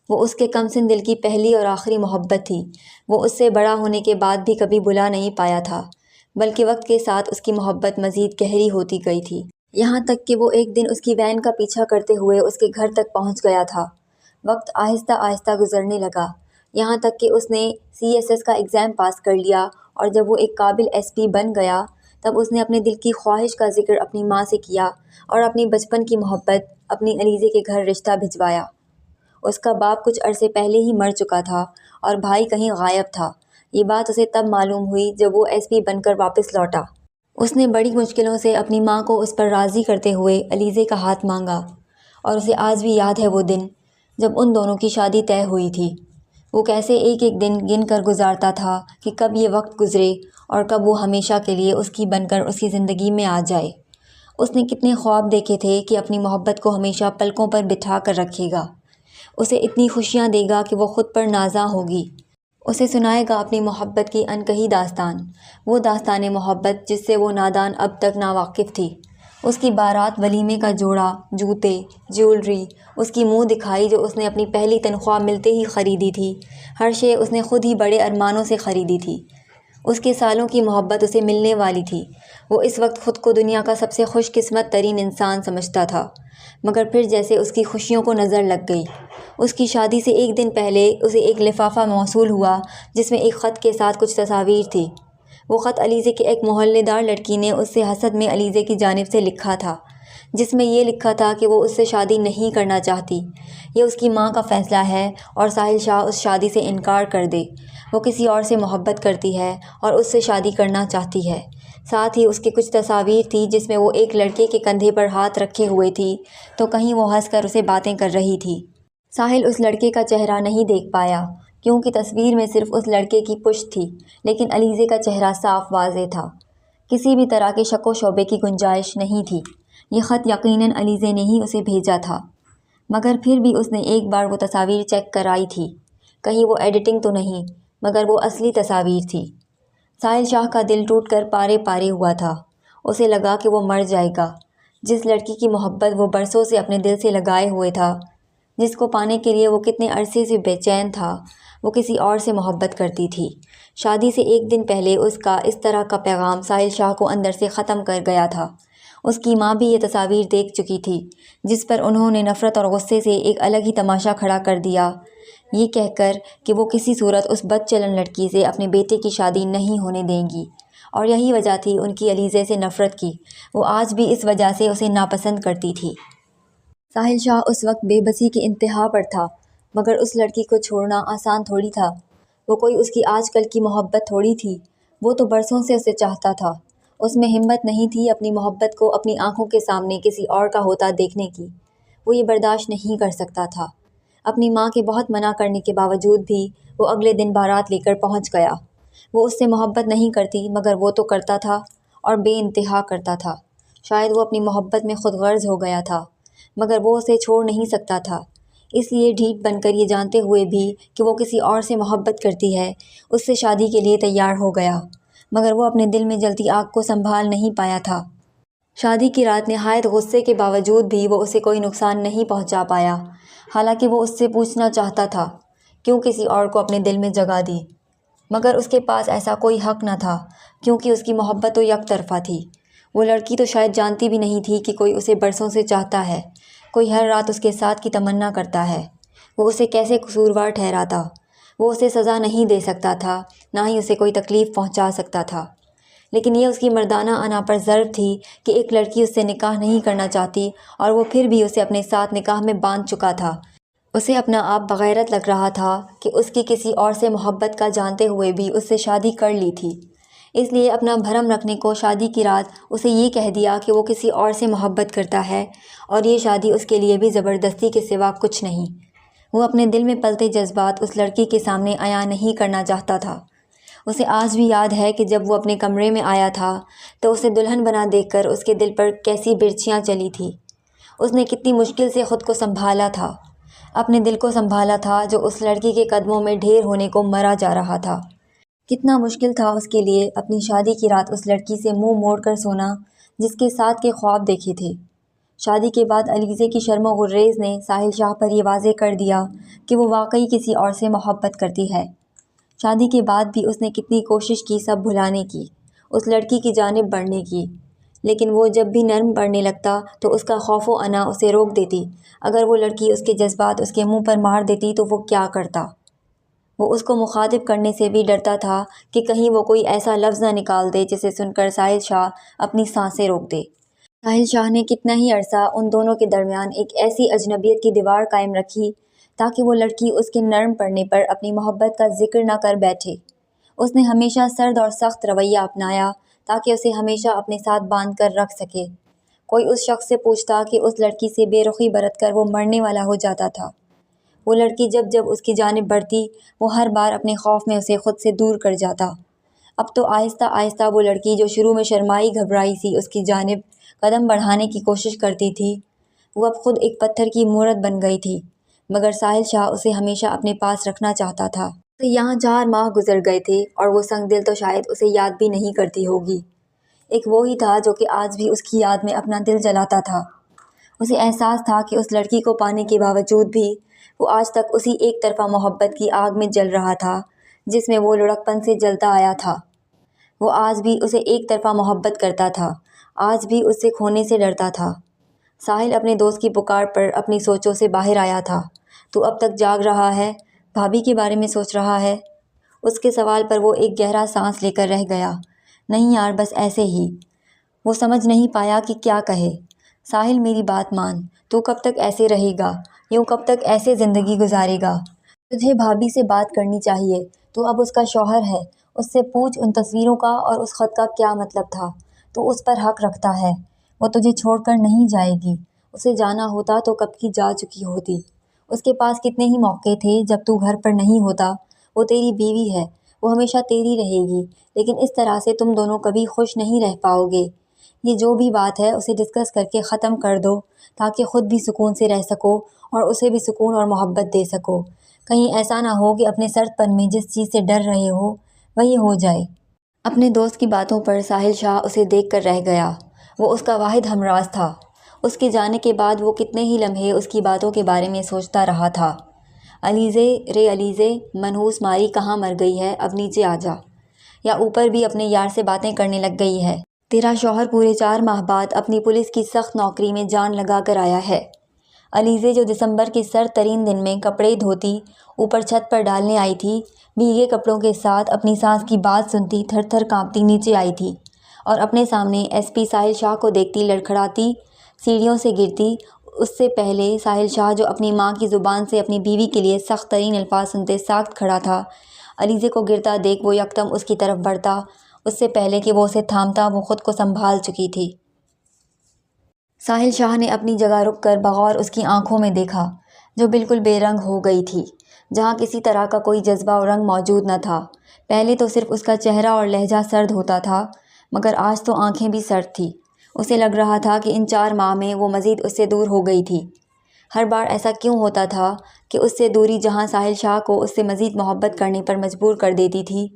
وہ اس کے کم سن دل کی پہلی اور آخری محبت تھی۔ وہ اس سے بڑا ہونے کے بعد بھی کبھی بھلا نہیں پایا تھا، بلکہ وقت کے ساتھ اس کی محبت مزید گہری ہوتی گئی تھی، یہاں تک کہ وہ ایک دن اس کی وین کا پیچھا کرتے ہوئے اس کے گھر تک پہنچ گیا تھا۔ وقت آہستہ آہستہ گزرنے لگا، یہاں تک کہ اس نے CSS کا ایگزام پاس کر لیا، اور جب وہ ایک قابل SP بن گیا تب اس نے اپنے دل کی خواہش کا ذکر اپنی ماں سے کیا اور اپنی بچپن کی محبت اپنی علیزے کے گھر رشتہ بھجوایا۔ اس کا باپ کچھ عرصے پہلے ہی مر چکا تھا اور بھائی کہیں غائب تھا۔ یہ بات اسے تب معلوم ہوئی جب وہ SP بن کر واپس لوٹا۔ اس نے بڑی مشکلوں سے اپنی ماں کو اس پر راضی کرتے ہوئے علیزے کا ہاتھ مانگا، اور اسے آج بھی یاد ہے وہ دن جب ان دونوں کی شادی طے ہوئی تھی۔ وہ کیسے ایک ایک دن گن کر گزارتا تھا کہ کب یہ وقت گزرے اور کب وہ ہمیشہ کے لیے اس کی بن کر اس کی زندگی میں آ جائے۔ اس نے کتنے خواب دیکھے تھے کہ اپنی محبت کو ہمیشہ پلکوں پر بٹھا کر رکھے گا، اسے اتنی خوشیاں دے گا کہ وہ خود پر نازاں ہوگی، اسے سنائے گا اپنی محبت کی انکہی داستان، وہ داستان محبت جس سے وہ نادان اب تک ناواقف تھی۔ اس کی بارات، ولیمے کا جوڑا، جوتے، جیولری، اس کی منہ دکھائی جو اس نے اپنی پہلی تنخواہ ملتے ہی خریدی تھی، ہر شے اس نے خود ہی بڑے ارمانوں سے خریدی تھی۔ اس کے سالوں کی محبت اسے ملنے والی تھی۔ وہ اس وقت خود کو دنیا کا سب سے خوش قسمت ترین انسان سمجھتا تھا، مگر پھر جیسے اس کی خوشیوں کو نظر لگ گئی۔ اس کی شادی سے ایک دن پہلے اسے ایک لفافہ موصول ہوا جس میں ایک خط کے ساتھ کچھ تصاویر تھی۔ وہ خط علیزے کی ایک محلے دار لڑکی نے اس سے حسد میں علیزے کی جانب سے لکھا تھا، جس میں یہ لکھا تھا کہ وہ اس سے شادی نہیں کرنا چاہتی، یہ اس کی ماں کا فیصلہ ہے اور ساحل شاہ اس شادی سے انکار کر دے، وہ کسی اور سے محبت کرتی ہے اور اس سے شادی کرنا چاہتی ہے۔ ساتھ ہی اس کی کچھ تصاویر تھی جس میں وہ ایک لڑکے کے کندھے پر ہاتھ رکھے ہوئے تھی تو کہیں وہ ہنس کر اسے باتیں کر رہی تھی۔ ساحل اس لڑکے کا چہرہ نہیں دیکھ پایا کیونکہ تصویر میں صرف اس لڑکے کی پشت تھی، لیکن علیزے کا چہرہ صاف واضح تھا، کسی بھی طرح کے شک و شبے کی گنجائش نہیں تھی۔ یہ خط یقیناً علیزے نے ہی اسے بھیجا تھا، مگر پھر بھی اس نے ایک بار وہ تصاویر چیک کرائی تھی، کہیں وہ ایڈیٹنگ تو نہیں، مگر وہ اصلی تصاویر تھی۔ ساحل شاہ کا دل ٹوٹ کر پارے پارے ہوا تھا، اسے لگا کہ وہ مر جائے گا۔ جس لڑکی کی محبت وہ برسوں سے اپنے دل سے لگائے ہوئے تھا، جس کو پانے کے لیے وہ کتنے عرصے سے بے چین تھا، وہ کسی اور سے محبت کرتی تھی۔ شادی سے ایک دن پہلے اس کا اس طرح کا پیغام ساحل شاہ کو اندر سے ختم کر گیا تھا۔ اس کی ماں بھی یہ تصاویر دیکھ چکی تھی، جس پر انہوں نے نفرت اور غصے سے ایک الگ ہی تماشا کھڑا کر دیا، یہ کہہ کر کہ وہ کسی صورت اس بد چلن لڑکی سے اپنے بیٹے کی شادی نہیں ہونے دیں گی، اور یہی وجہ تھی ان کی علیزے سے نفرت کی۔ وہ آج بھی اس وجہ سے اسے ناپسند کرتی تھی۔ ساحل شاہ اس وقت بے بسی کی انتہا پر تھا، مگر اس لڑکی کو چھوڑنا آسان تھوڑی تھا۔ وہ کوئی اس کی آج کل کی محبت تھوڑی تھی، وہ تو برسوں سے اسے چاہتا تھا۔ اس میں ہمت نہیں تھی اپنی محبت کو اپنی آنکھوں کے سامنے کسی اور کا ہوتا دیکھنے کی، وہ یہ برداشت نہیں کر سکتا تھا۔ اپنی ماں کے بہت منع کرنے کے باوجود بھی وہ اگلے دن بارات لے کر پہنچ گیا۔ وہ اس سے محبت نہیں کرتی، مگر وہ تو کرتا تھا اور بے انتہا کرتا تھا۔ شاید وہ اپنی محبت میں خود غرض ہو گیا تھا، مگر وہ اسے چھوڑ نہیں سکتا تھا، اس لیے ڈھیٹ بن کر یہ جانتے ہوئے بھی کہ وہ کسی اور سے محبت کرتی ہے، اس سے شادی کے لیے تیار ہو گیا، مگر وہ اپنے دل میں جلتی آگ کو سنبھال نہیں پایا تھا۔ شادی کی رات نہایت غصے کے باوجود بھی وہ اسے کوئی نقصان نہیں پہنچا پایا، حالانکہ وہ اس سے پوچھنا چاہتا تھا کیوں کسی اور کو اپنے دل میں جگہ دی، مگر اس کے پاس ایسا کوئی حق نہ تھا کیونکہ اس کی محبت تو یک طرفہ تھی۔ وہ لڑکی تو شاید جانتی بھی نہیں تھی کہ کوئی اسے برسوں سے چاہتا ہے، کوئی ہر رات اس کے ساتھ کی تمنا کرتا ہے۔ وہ اسے کیسے قصوروار ٹھہراتا، وہ اسے سزا نہیں دے سکتا تھا، نہ ہی اسے کوئی تکلیف پہنچا سکتا تھا، لیکن یہ اس کی مردانہ انا پر ضرب تھی کہ ایک لڑکی اس سے نکاح نہیں کرنا چاہتی اور وہ پھر بھی اسے اپنے ساتھ نکاح میں باندھ چکا تھا۔ اسے اپنا آپ بغیرت لگ رہا تھا کہ اس کی کسی اور سے محبت کا جانتے ہوئے بھی اس سے شادی کر لی تھی، اس لیے اپنا بھرم رکھنے کو شادی کی رات اسے یہ کہہ دیا کہ وہ کسی اور سے محبت کرتا ہے اور یہ شادی اس کے لیے بھی زبردستی کے سوا کچھ نہیں۔ وہ اپنے دل میں پلتے جذبات اس لڑکی کے سامنے عیاں نہیں کرنا چاہتا تھا، اسے آج بھی یاد ہے کہ جب وہ اپنے کمرے میں آیا تھا تو اسے دلہن بنا دیکھ کر اس کے دل پر کیسی برچیاں چلی تھیں۔ اس نے کتنی مشکل سے خود کو سنبھالا تھا، اپنے دل کو سنبھالا تھا جو اس لڑکی کے قدموں میں ڈھیر ہونے کو مرا جا رہا تھا۔ کتنا مشکل تھا اس کے لیے اپنی شادی کی رات اس لڑکی سے منہ موڑ کر سونا جس کے ساتھ کے خواب دیکھے تھے۔ شادی کے بعد علیزے کی شرم و گریز نے ساحل شاہ پر یہ واضح کر دیا کہ وہ واقعی کسی اور سے محبت کرتی ہے۔ شادی کے بعد بھی اس نے کتنی کوشش کی سب بھلانے کی، اس لڑکی کی جانب بڑھنے کی، لیکن وہ جب بھی نرم پڑنے لگتا تو اس کا خوف و انا اسے روک دیتی۔ اگر وہ لڑکی اس کے جذبات اس کے منہ پر مار دیتی تو وہ کیا کرتا؟ وہ اس کو مخاطب کرنے سے بھی ڈرتا تھا کہ کہیں وہ کوئی ایسا لفظ نہ نکال دے جسے سن کر ساحل شاہ اپنی سانسیں روک دے۔ ساحل شاہ نے کتنا ہی عرصہ ان دونوں کے درمیان ایک ایسی اجنبیت کی دیوار قائم رکھی تاکہ وہ لڑکی اس کے نرم پڑنے پر اپنی محبت کا ذکر نہ کر بیٹھے۔ اس نے ہمیشہ سرد اور سخت رویہ اپنایا تاکہ اسے ہمیشہ اپنے ساتھ باندھ کر رکھ سکے۔ کوئی اس شخص سے پوچھتا کہ اس لڑکی سے بے رخی برت کر وہ مرنے والا ہو جاتا تھا۔ وہ لڑکی جب جب اس کی جانب بڑھتی وہ ہر بار اپنے خوف میں اسے خود سے دور کر جاتا۔ اب تو آہستہ آہستہ وہ لڑکی جو شروع میں شرمائی گھبرائی سی اس کی جانب قدم بڑھانے کی کوشش کرتی تھی، وہ اب خود ایک پتھر کی مورت بن گئی تھی، مگر ساحل شاہ اسے ہمیشہ اپنے پاس رکھنا چاہتا تھا۔ یہاں 4 ماہ گزر گئے تھے اور وہ سنگ دل تو شاید اسے یاد بھی نہیں کرتی ہوگی۔ ایک وہی تھا جو کہ آج بھی اس کی یاد میں اپنا دل جلاتا تھا۔ اسے احساس تھا کہ اس لڑکی کو پانے کے باوجود بھی وہ آج تک اسی ایک طرفہ محبت کی آگ میں جل رہا تھا جس میں وہ لڑکپن سے جلتا آیا تھا۔ وہ آج بھی اسے ایک طرفہ محبت کرتا تھا، آج بھی اس سے کھونے سے ڈرتا تھا۔ ساحل اپنے دوست کی پکار پر اپنی سوچوں سے باہر آیا تھا۔ تو اب تک جاگ رہا ہے، بھابھی کے بارے میں سوچ رہا ہے؟ اس کے سوال پر وہ ایک گہرا سانس لے کر رہ گیا۔ نہیں یار، بس ایسے ہی۔ وہ سمجھ نہیں پایا کہ کیا کہے۔ ساحل میری بات مان، تو کب تک ایسے رہے گا؟ یوں کب تک ایسے زندگی گزارے گا؟ تجھے بھابھی سے بات کرنی چاہیے، تو اب اس کا شوہر ہے، اس سے پوچھ ان تصویروں کا اور اس خط کا کیا مطلب تھا۔ تو اس پر حق رکھتا ہے، وہ تجھے چھوڑ کر نہیں جائے گی۔ اسے جانا ہوتا تو کب کی جا چکی ہوتی۔ اس کے پاس کتنے ہی موقع تھے جب تو گھر پر نہیں ہوتا۔ وہ تیری بیوی ہے، وہ ہمیشہ تیری رہے گی، لیکن اس طرح سے تم دونوں کبھی خوش نہیں رہ پاؤ گے۔ یہ جو بھی بات ہے اسے ڈسکس کر کے ختم کر دو تاکہ خود بھی سکون سے رہ سکو اور اسے بھی سکون اور محبت دے سکو۔ کہیں ایسا نہ ہو کہ اپنے سرد پن میں جس چیز سے ڈر رہے ہو وہی ہو جائے۔ اپنے دوست کی باتوں پر ساحل شاہ اسے دیکھ کر رہ گیا۔ وہ اس کا واحد ہمراز تھا۔ اس کے جانے کے بعد وہ کتنے ہی لمحے اس کی باتوں کے بارے میں سوچتا رہا تھا۔ علیزے رے علیزے، منحوس ماری کہاں مر گئی ہے، اب نیچے آ جا، یا اوپر بھی اپنے یار سے باتیں کرنے لگ گئی ہے۔ تیرا شوہر پورے 4 ماہ بعد اپنی پولیس کی سخت نوکری میں جان لگا کر آیا ہے۔ علیزے جو دسمبر کے سرد ترین دن میں کپڑے دھوتی اوپر چھت پر ڈالنے آئی تھی، بھیگے کپڑوں کے ساتھ اپنی سانس کی بات سنتی تھر تھر کانپتی نیچے آئی تھی اور اپنے سامنے ایس پی ساحل شاہ کو دیکھتی لڑکھڑاتی سیڑھیوں سے گرتی۔ اس سے پہلے ساحل شاہ جو اپنی ماں کی زبان سے اپنی بیوی کے لیے سخت ترین الفاظ سنتے ساکت کھڑا تھا، علیزے کو گرتا دیکھ وہ یکدم اس کی طرف بڑھتا۔ اس سے پہلے کہ وہ اسے تھامتا وہ خود کو سنبھال چکی تھی۔ ساحل شاہ نے اپنی جگہ رک کر بغور اس کی آنکھوں میں دیکھا جو بالکل بے رنگ ہو گئی تھی، جہاں کسی طرح کا کوئی جذبہ اور رنگ موجود نہ تھا۔ پہلے تو صرف اس کا چہرہ اور لہجہ سرد ہوتا تھا، مگر آج تو آنکھیں بھی سرد تھیں۔ اسے لگ رہا تھا کہ ان 4 ماہ میں وہ مزید اس سے دور ہو گئی تھی۔ ہر بار ایسا کیوں ہوتا تھا کہ اس سے دوری جہاں ساحل شاہ کو اس سے مزید محبت کرنے پر مجبور کر دیتی تھی،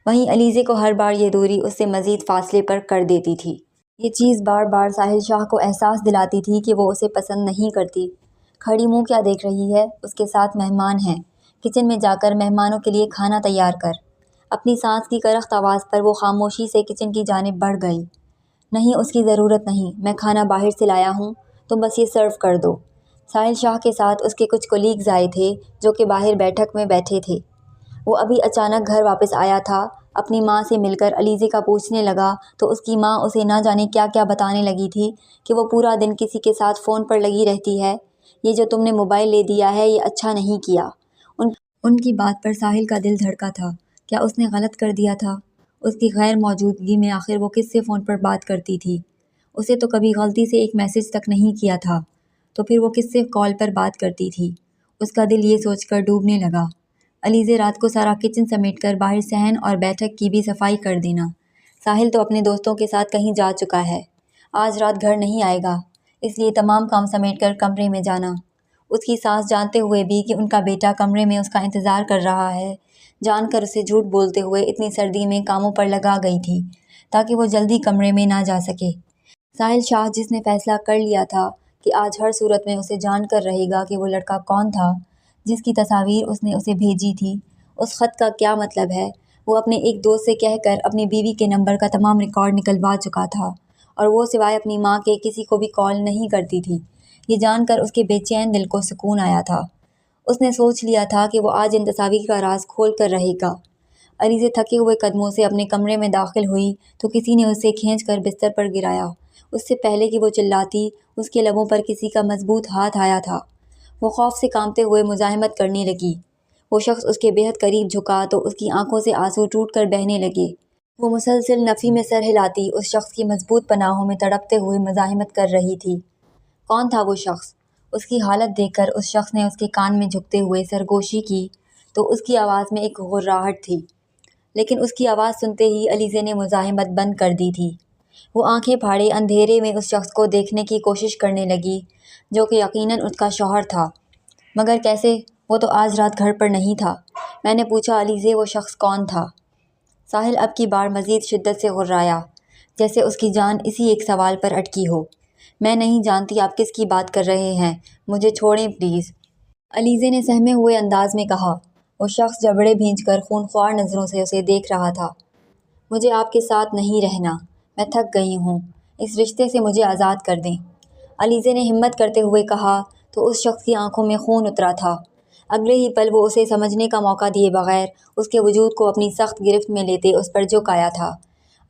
وہیں علیزے کو ہر بار یہ دوری اس سے مزید فاصلے پر کر دیتی تھی۔ یہ چیز بار بار ساحل شاہ کو احساس دلاتی تھی کہ وہ اسے پسند نہیں کرتی۔ کھڑی منہ کیا دیکھ رہی ہے؟ اس کے ساتھ مہمان ہیں، کچن میں جا کر مہمانوں کے لیے کھانا تیار کر۔ اپنی سانس کی کرخت آواز پر وہ خاموشی سے کچن کی جانب بڑھ گئی۔ نہیں، اس کی ضرورت نہیں، میں کھانا باہر سے لایا ہوں، تم بس یہ سرو کر دو۔ ساحل شاہ کے ساتھ اس کے کچھ کولیگز آئے تھے جو کہ باہر بیٹھک میں بیٹھے تھے۔ وہ ابھی اچانک گھر واپس آیا تھا۔ اپنی ماں سے مل کر علیزے کا پوچھنے لگا تو اس کی ماں اسے نہ جانے کیا کیا بتانے لگی تھی کہ وہ پورا دن کسی کے ساتھ فون پر لگی رہتی ہے۔ یہ جو تم نے موبائل لے دیا ہے یہ اچھا نہیں کیا۔ ان کی بات پر ساحل کا دل دھڑکا تھا۔ کیا اس نے غلط کر دیا تھا؟ اس کی غیر موجودگی میں آخر وہ کس سے فون پر بات کرتی تھی؟ اسے تو کبھی غلطی سے ایک میسج تک نہیں کیا تھا، تو پھر وہ کس سے کال پر بات کرتی تھی؟ اس کا دل یہ سوچ کر ڈوبنے لگا۔ علیزے رات کو سارا کچن سمیٹ کر باہر صحن اور بیٹھک کی بھی صفائی کر دینا۔ ساحل تو اپنے دوستوں کے ساتھ کہیں جا چکا ہے، آج رات گھر نہیں آئے گا، اس لیے تمام کام سمیٹ کر کمرے میں جانا۔ اس کی ساس جانتے ہوئے بھی کہ ان کا بیٹا کمرے میں اس کا انتظار کر رہا ہے، جان کر اسے جھوٹ بولتے ہوئے اتنی سردی میں کاموں پر لگا گئی تھی تاکہ وہ جلدی کمرے میں نہ جا سکے۔ ساحل شاہ جس نے فیصلہ کر لیا تھا کہ آج ہر صورت میں اسے جان کر رہے گا کہ وہ لڑکا کون تھا جس کی تصاویر اس نے اسے بھیجی تھی، اس خط کا کیا مطلب ہے، وہ اپنے ایک دوست سے کہہ کر اپنی بیوی کے نمبر کا تمام ریکارڈ نکلوا چکا تھا اور وہ سوائے اپنی ماں کے کسی کو بھی کال نہیں کرتی تھی۔ یہ جان کر اس کے بے چین دل کو سکون آیا تھا۔ اس نے سوچ لیا تھا کہ وہ آج ان تصاویر کا راز کھول کر رہے گا۔ علیزے تھکے ہوئے قدموں سے اپنے کمرے میں داخل ہوئی تو کسی نے اسے کھینچ کر بستر پر گرایا۔ اس سے پہلے کہ وہ چلاتی، اس کے لبوں پر کسی کا مضبوط ہاتھ آیا تھا۔ وہ خوف سے کانپتے ہوئے مزاحمت کرنے لگی۔ وہ شخص اس کے بہت قریب جھکا تو اس کی آنکھوں سے آنسو ٹوٹ کر بہنے لگے۔ وہ مسلسل نفی میں سر ہلاتی اس شخص کی مضبوط پناہوں میں تڑپتے ہوئے مزاحمت کر رہی تھی۔ کون تھا وہ شخص؟ اس کی حالت دیکھ کر اس شخص نے اس کے کان میں جھکتے ہوئے سرگوشی کی تو اس کی آواز میں ایک غراہٹ تھی، لیکن اس کی آواز سنتے ہی علیزے نے مزاحمت بند کر دی تھی۔ وہ آنکھیں پھاڑے اندھیرے میں اس شخص کو دیکھنے کی کوشش کرنے لگی جو کہ یقیناً اس کا شوہر تھا، مگر کیسے؟ وہ تو آج رات گھر پر نہیں تھا۔ میں نے پوچھا، علیزے وہ شخص کون تھا؟ ساحل اب کی بار مزید شدت سے غرایا، جیسے اس کی جان اسی ایک سوال پر اٹکی ہو۔ میں نہیں جانتی آپ کس کی بات کر رہے ہیں، مجھے چھوڑیں پلیز، علیزے نے سہمے ہوئے انداز میں کہا۔ وہ شخص جبڑے بھینچ کر خونخوار نظروں سے اسے دیکھ رہا تھا۔ مجھے آپ کے ساتھ نہیں رہنا، میں تھک گئی ہوں، اس رشتے سے مجھے آزاد کر دیں، علیزے نے ہمت کرتے ہوئے کہا تو اس شخص کی آنکھوں میں خون اترا تھا۔ اگلے ہی پل وہ اسے سمجھنے کا موقع دیے بغیر اس کے وجود کو اپنی سخت گرفت میں لیتے اس پر جھک آیا تھا۔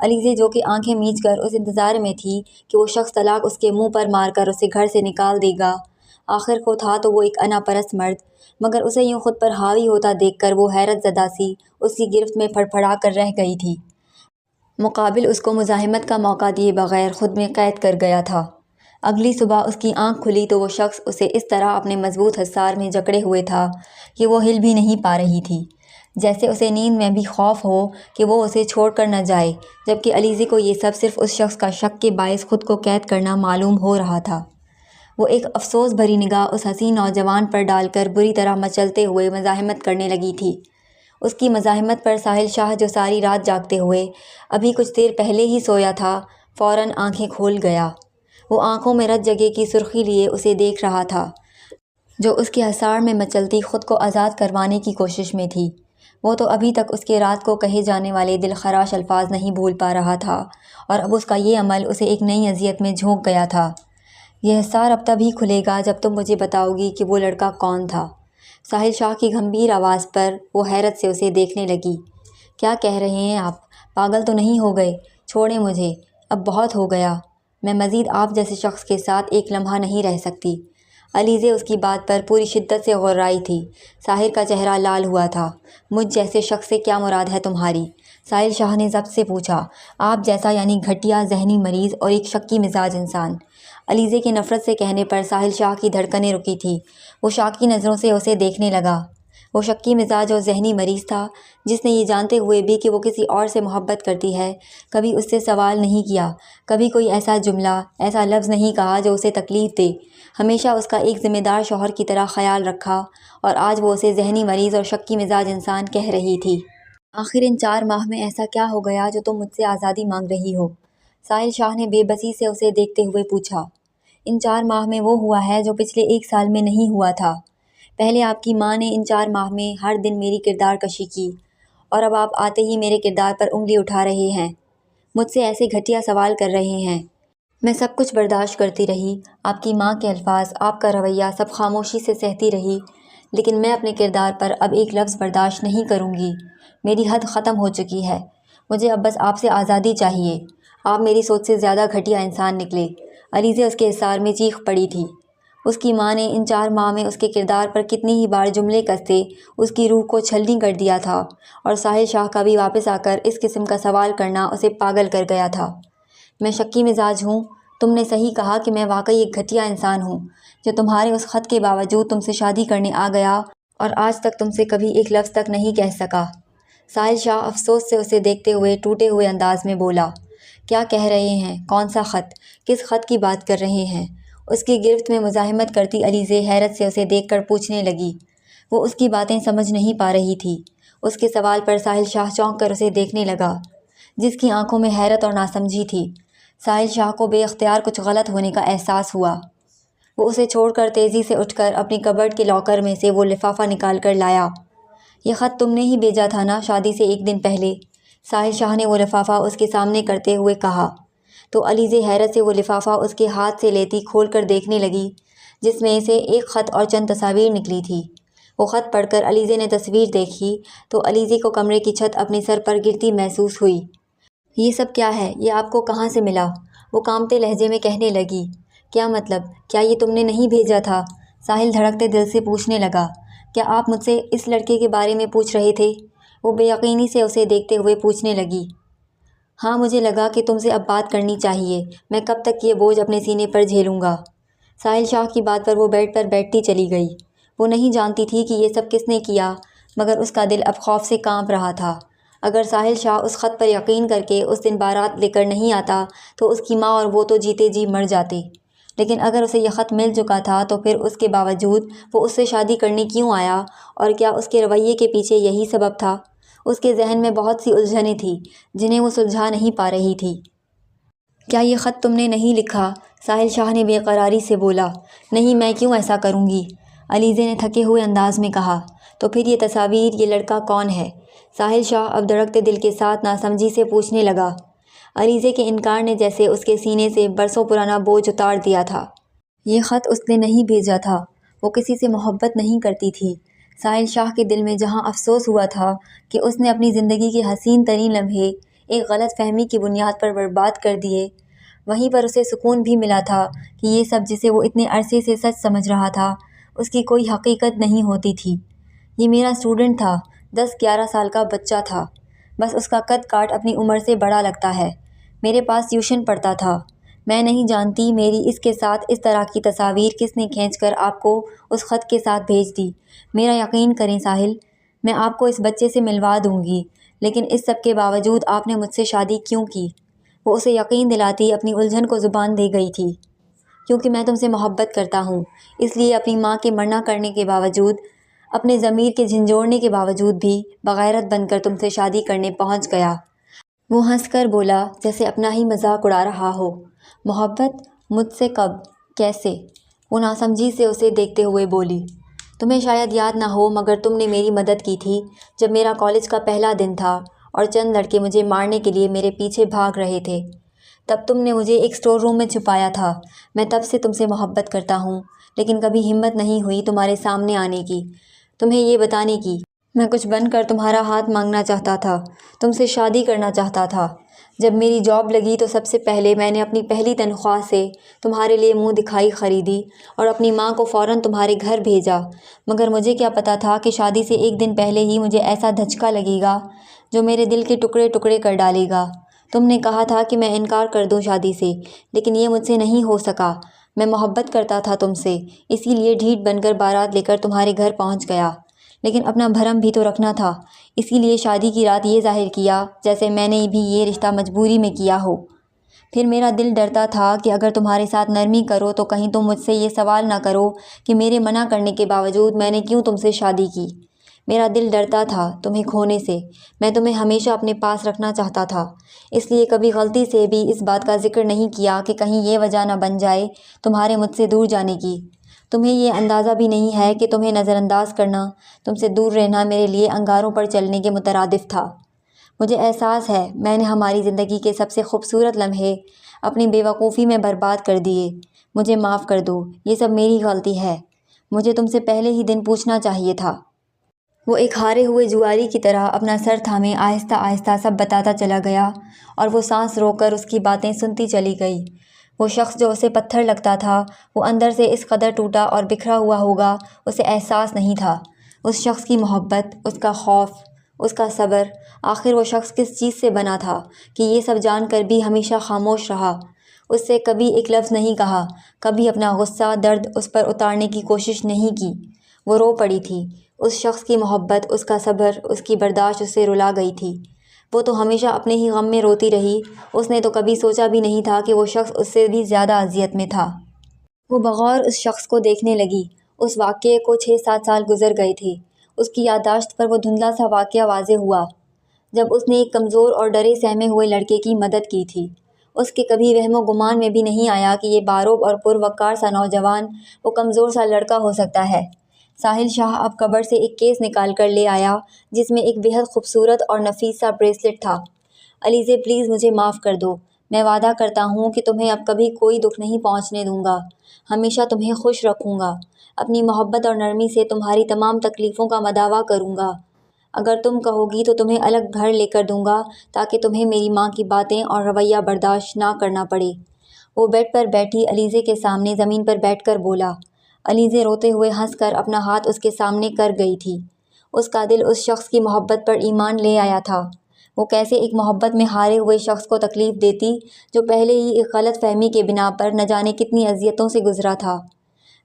علیزے جو کہ آنکھیں میچ کر اس انتظار میں تھی کہ وہ شخص طلاق اس کے منہ پر مار کر اسے گھر سے نکال دے گا، آخر کو تھا تو وہ ایک انا پرست مرد، مگر اسے یوں خود پر حاوی ہوتا دیکھ کر وہ حیرت زدہ سی اس کی گرفت میں پھڑپھڑا کر رہ گئی تھی۔ مقابل اس کو مزاحمت کا موقع دیے بغیر خود میں قید کر گیا تھا۔ اگلی صبح اس کی آنکھ کھلی تو وہ شخص اسے اس طرح اپنے مضبوط حصار میں جکڑے ہوئے تھا کہ وہ ہل بھی نہیں پا رہی تھی، جیسے اسے نیند میں بھی خوف ہو کہ وہ اسے چھوڑ کر نہ جائے، جبکہ علیزے کو یہ سب صرف اس شخص کا شک کے باعث خود کو قید کرنا معلوم ہو رہا تھا۔ وہ ایک افسوس بھری نگاہ اس حسین نوجوان پر ڈال کر بری طرح مچلتے ہوئے مزاحمت کرنے لگی تھی۔ اس کی مزاحمت پر ساحل شاہ جو ساری رات جاگتے ہوئے ابھی کچھ دیر پہلے ہی سویا تھا، فوراً آنکھیں کھول گیا۔ وہ آنکھوں میں رت جگہ کی سرخی لیے اسے دیکھ رہا تھا جو اس کے حصار میں مچلتی خود کو آزاد کروانے کی کوشش میں تھی۔ وہ تو ابھی تک اس کے رات کو کہے جانے والے دل خراش الفاظ نہیں بھول پا رہا تھا اور اب اس کا یہ عمل اسے ایک نئی اذیت میں جھونک گیا تھا۔ یہ حصار اب تب ہی کھلے گا جب تم مجھے بتاؤ گی کہ وہ لڑکا کون تھا۔ ساحل شاہ کی گھمبیر آواز پر وہ حیرت سے اسے دیکھنے لگی۔ کیا کہہ رہے ہیں آپ؟ پاگل تو نہیں ہو گئے؟ چھوڑیں مجھے، اب بہت ہو گیا، میں مزید آپ جیسے شخص کے ساتھ ایک لمحہ نہیں رہ سکتی۔ علیزے اس کی بات پر پوری شدت سے غرائی تھی۔ ساحر کا چہرہ لال ہوا تھا۔ مجھ جیسے شخص سے کیا مراد ہے تمہاری؟ ساحل شاہ نے ضبط سے پوچھا۔ آپ جیسا یعنی گھٹیا، ذہنی مریض اور ایک شکی مزاج انسان۔ علیزے کے نفرت سے کہنے پر ساحل شاہ کی دھڑکنیں رکی تھی۔ وہ شاکی نظروں سے اسے دیکھنے لگا۔ وہ شکی مزاج اور ذہنی مریض تھا جس نے یہ جانتے ہوئے بھی کہ وہ کسی اور سے محبت کرتی ہے کبھی اس سے سوال نہیں کیا، کبھی کوئی ایسا جملہ، ایسا لفظ نہیں کہا جو اسے تکلیف دے، ہمیشہ اس کا ایک ذمہ دار شوہر کی طرح خیال رکھا، اور آج وہ اسے ذہنی مریض اور شکی مزاج انسان کہہ رہی تھی۔ آخر ان 4 ماہ میں ایسا کیا ہو گیا جو تم مجھ سے آزادی مانگ رہی ہو؟ ساحل شاہ نے بے بسی سے اسے دیکھتے ہوئے پوچھا۔ ان 4 ماہ میں وہ ہوا ہے جو پچھلے 1 سال میں نہیں ہوا تھا۔ پہلے آپ کی ماں نے ان 4 ماہ میں ہر دن میری کردار کشی کی، اور اب آپ آتے ہی میرے کردار پر انگلی اٹھا رہے ہیں، مجھ سے ایسے گھٹیا سوال کر رہے ہیں۔ میں سب کچھ برداشت کرتی رہی، آپ کی ماں کے الفاظ، آپ کا رویہ سب خاموشی سے سہتی رہی، لیکن میں اپنے کردار پر اب ایک لفظ برداشت نہیں کروں گی۔ میری حد ختم ہو چکی ہے، مجھے اب بس آپ سے آزادی چاہیے۔ آپ میری سوچ سے زیادہ گھٹیا انسان نکلے۔ علیزے اس کے حصار میں چیخ پڑی تھی۔ اس کی ماں نے ان 4 ماہ میں اس کے کردار پر کتنی ہی بار جملے کستے اس کی روح کو چھلنی کر دیا تھا، اور ساحل شاہ کا بھی واپس آ کر اس قسم کا سوال کرنا اسے پاگل کر گیا تھا۔ میں شکی مزاج ہوں؟ تم نے صحیح کہا کہ میں واقعی ایک گھٹیا انسان ہوں جو تمہارے اس خط کے باوجود تم سے شادی کرنے آ گیا اور آج تک تم سے کبھی ایک لفظ تک نہیں کہہ سکا۔ ساحل شاہ افسوس سے اسے دیکھتے ہوئے ٹوٹے ہوئے انداز میں بولا، کیا کہہ رہے ہیں؟ کون سا خط؟ کس خط کی بات کر رہے ہیں؟ اس کی گرفت میں مزاحمت کرتی علیزے حیرت سے اسے دیکھ کر پوچھنے لگی۔ وہ اس کی باتیں سمجھ نہیں پا رہی تھی۔ اس کے سوال پر ساحل شاہ چونک کر اسے دیکھنے لگا، جس کی آنکھوں میں حیرت اور ناسمجھی تھی۔ ساحل شاہ کو بے اختیار کچھ غلط ہونے کا احساس ہوا۔ وہ اسے چھوڑ کر تیزی سے اٹھ کر اپنی کبرڈ کے لاکر میں سے وہ لفافہ نکال کر لایا۔ یہ خط تم نے ہی بھیجا تھا نا شادی سے ایک دن پہلے؟ ساحل شاہ نے وہ لفافہ اس کے سامنے کرتے ہوئے کہا تو علیزے حیرت سے وہ لفافہ اس کے ہاتھ سے لیتی کھول کر دیکھنے لگی، جس میں سے ایک خط اور چند تصاویر نکلی تھی۔ وہ خط پڑھ کر علیزے نے تصویر دیکھی تو علیزے کو کمرے کی چھت اپنے سر پر گرتی محسوس ہوئی۔ یہ سب کیا ہے؟ یہ آپ کو کہاں سے ملا؟ وہ کانپتے لہجے میں کہنے لگی۔ کیا مطلب؟ کیا یہ تم نے نہیں بھیجا تھا؟ ساحل دھڑکتے دل سے پوچھنے لگا۔ کیا آپ مجھ سے اس لڑکے کے بارے میں پوچھ رہے تھے؟ وہ بے یقینی سے اسے دیکھتے ہوئے پوچھنے لگی۔ ہاں، مجھے لگا کہ تم سے اب بات کرنی چاہیے۔ میں کب تک یہ بوجھ اپنے سینے پر جھیلوں گا؟ ساحل شاہ کی بات پر وہ بیڈ پر بیٹھتی چلی گئی۔ وہ نہیں جانتی تھی کہ یہ سب کس نے کیا، مگر اس کا دل اب خوف سے کانپ رہا تھا۔ اگر ساحل شاہ اس خط پر یقین کر کے اس دن بارات لے کر نہیں آتا تو اس کی ماں اور وہ تو جیتے جی مر جاتے۔ لیکن اگر اسے یہ خط مل چکا تھا تو پھر اس کے باوجود وہ اس سے شادی کرنے کیوں آیا؟ اور کیا اس کے رویے کے پیچھے یہی سبب تھا؟ اس کے ذہن میں بہت سی الجھنیں تھیں جنہیں وہ سلجھا نہیں پا رہی تھی۔ کیا یہ خط تم نے نہیں لکھا؟ ساحل شاہ نے بے قراری سے بولا۔ نہیں، میں کیوں ایسا کروں گی؟ علیزے نے تھکے ہوئے انداز میں کہا۔ تو پھر یہ تصاویر، یہ لڑکا کون ہے؟ ساحل شاہ اب دھڑکتے دل کے ساتھ ناسمجھی سے پوچھنے لگا۔ علیزے کے انکار نے جیسے اس کے سینے سے برسوں پرانا بوجھ اتار دیا تھا۔ یہ خط اس نے نہیں بھیجا تھا۔ وہ کسی سے محبت نہیں کرتی تھی۔ ساحل شاہ کے دل میں جہاں افسوس ہوا تھا کہ اس نے اپنی زندگی کے حسین ترین لمحے ایک غلط فہمی کی بنیاد پر برباد کر دیے، وہیں پر اسے سکون بھی ملا تھا کہ یہ سب جسے وہ اتنے عرصے سے سچ سمجھ رہا تھا، اس کی کوئی حقیقت نہیں ہوتی تھی۔ یہ میرا اسٹوڈنٹ تھا، 10-11 سال کا بچہ تھا، بس اس کا قد کاٹ اپنی عمر سے بڑا لگتا ہے۔ میرے پاس ٹیوشن پڑھتا تھا۔ میں نہیں جانتی میری اس کے ساتھ اس طرح کی تصاویر کس نے کھینچ کر آپ کو اس خط کے ساتھ بھیج دی۔ میرا یقین کریں ساحل، میں آپ کو اس بچے سے ملوا دوں گی، لیکن اس سب کے باوجود آپ نے مجھ سے شادی کیوں کی؟ وہ اسے یقین دلاتی اپنی الجھن کو زبان دے گئی تھی۔ کیونکہ میں تم سے محبت کرتا ہوں، اس لیے اپنی ماں کے منع کرنے کے باوجود، اپنے ضمیر کے جھنجھوڑنے کے باوجود بھی بغیرت بن کر تم سے شادی کرنے پہنچ گیا۔ وہ ہنس کر بولا جیسے اپنا ہی مذاق اڑا رہا ہو۔ محبت؟ مجھ سے کب؟ کیسے؟ وہ ناسمجھی سے اسے دیکھتے ہوئے بولی۔ تمہیں شاید یاد نہ ہو مگر تم نے میری مدد کی تھی جب میرا کالج کا پہلا دن تھا اور چند لڑکے مجھے مارنے کے لیے میرے پیچھے بھاگ رہے تھے۔ تب تم نے مجھے ایک اسٹور روم میں چھپایا تھا۔ میں تب سے تم سے محبت کرتا ہوں، لیکن کبھی ہمت نہیں ہوئی تمہارے سامنے آنے کی، تمہیں یہ بتانے کی۔ میں کچھ بن کر تمہارا ہاتھ مانگنا چاہتا تھا، تم سے شادی کرنا چاہتا تھا۔ جب میری جاب لگی تو سب سے پہلے میں نے اپنی پہلی تنخواہ سے تمہارے لیے منہ دکھائی خریدی اور اپنی ماں کو فوراً تمہارے گھر بھیجا، مگر مجھے کیا پتہ تھا کہ شادی سے ایک دن پہلے ہی مجھے ایسا دھچکا لگے گا جو میرے دل کے ٹکڑے ٹکڑے کر ڈالے گا۔ تم نے کہا تھا کہ میں انکار کر دوں شادی سے، لیکن یہ مجھ سے نہیں ہو سکا۔ میں محبت کرتا تھا تم سے، اسی لیے ڈھیٹ بن کر بارات لے کر تمہارے گھر پہنچ گیا، لیکن اپنا بھرم بھی تو رکھنا تھا، اسی لیے شادی کی رات یہ ظاہر کیا جیسے میں نے بھی یہ رشتہ مجبوری میں کیا ہو۔ پھر میرا دل ڈرتا تھا کہ اگر تمہارے ساتھ نرمی کرو تو کہیں تم مجھ سے یہ سوال نہ کرو کہ میرے منع کرنے کے باوجود میں نے کیوں تم سے شادی کی۔ میرا دل ڈرتا تھا تمہیں کھونے سے، میں تمہیں ہمیشہ اپنے پاس رکھنا چاہتا تھا، اس لیے کبھی غلطی سے بھی اس بات کا ذکر نہیں کیا کہ کہیں یہ وجہ نہ بن جائے تمہارے مجھ سے دور جانے کی۔ تمہیں یہ اندازہ بھی نہیں ہے کہ تمہیں نظر انداز کرنا، تم سے دور رہنا میرے لیے انگاروں پر چلنے کے مترادف تھا۔ مجھے احساس ہے میں نے ہماری زندگی کے سب سے خوبصورت لمحے اپنی بے وقوفی میں برباد کر دیے۔ مجھے معاف کر دو، یہ سب میری غلطی ہے، مجھے تم سے پہلے ہی دن پوچھنا چاہیے تھا۔ وہ ایک ہارے ہوئے جواری کی طرح اپنا سر تھامے آہستہ آہستہ سب بتاتا چلا گیا اور وہ سانس روک کر اس کی باتیں سنتی چلی گئی۔ وہ شخص جو اسے پتھر لگتا تھا وہ اندر سے اس قدر ٹوٹا اور بکھرا ہوا ہوگا اسے احساس نہیں تھا۔ اس شخص کی محبت، اس کا خوف، اس کا صبر، آخر وہ شخص کس چیز سے بنا تھا کہ یہ سب جان کر بھی ہمیشہ خاموش رہا، اس سے کبھی ایک لفظ نہیں کہا، کبھی اپنا غصہ، درد اس پر اتارنے کی کوشش نہیں کی۔ وہ رو پڑی تھی، اس شخص کی محبت، اس کا صبر، اس کی برداشت اسے رلا گئی تھی۔ وہ تو ہمیشہ اپنے ہی غم میں روتی رہی۔ اس نے تو کبھی سوچا بھی نہیں تھا کہ وہ شخص اس سے بھی زیادہ اذیت میں تھا۔ وہ بغور اس شخص کو دیکھنے لگی۔ اس واقعے کو 6-7 سال گزر گئے تھے۔ اس کی یادداشت پر وہ دھندلا سا واقعہ واضح ہوا جب اس نے ایک کمزور اور ڈرے سہمے ہوئے لڑکے کی مدد کی تھی۔ اس کے کبھی وہم و گمان میں بھی نہیں آیا کہ یہ باروب اور پروقار سا نوجوان وہ کمزور سا لڑکا ہو سکتا ہے۔ ساحل شاہ اب کبرڈ سے ایک کیس نکال کر لے آیا جس میں ایک بہت خوبصورت اور نفیس سا بریسلٹ تھا۔ علیزے پلیز مجھے معاف کر دو۔ میں وعدہ کرتا ہوں کہ تمہیں اب کبھی کوئی دکھ نہیں پہنچنے دوں گا۔ ہمیشہ تمہیں خوش رکھوں گا۔ اپنی محبت اور نرمی سے تمہاری تمام تکلیفوں کا مداوع کروں گا۔ اگر تم کہو گی تو تمہیں الگ گھر لے کر دوں گا تاکہ تمہیں میری ماں کی باتیں اور رویہ برداشت نہ کرنا پڑے۔ وہ بیڈ پر بیٹھی علیزے کے سامنے زمین پر بیٹھ کر بولا۔ علیزے روتے ہوئے ہنس کر اپنا ہاتھ اس کے سامنے کر گئی تھی۔ اس کا دل اس شخص کی محبت پر ایمان لے آیا تھا۔ وہ کیسے ایک محبت میں ہارے ہوئے شخص کو تکلیف دیتی جو پہلے ہی ایک غلط فہمی کے بنا پر نہ جانے کتنی اذیتوں سے گزرا تھا۔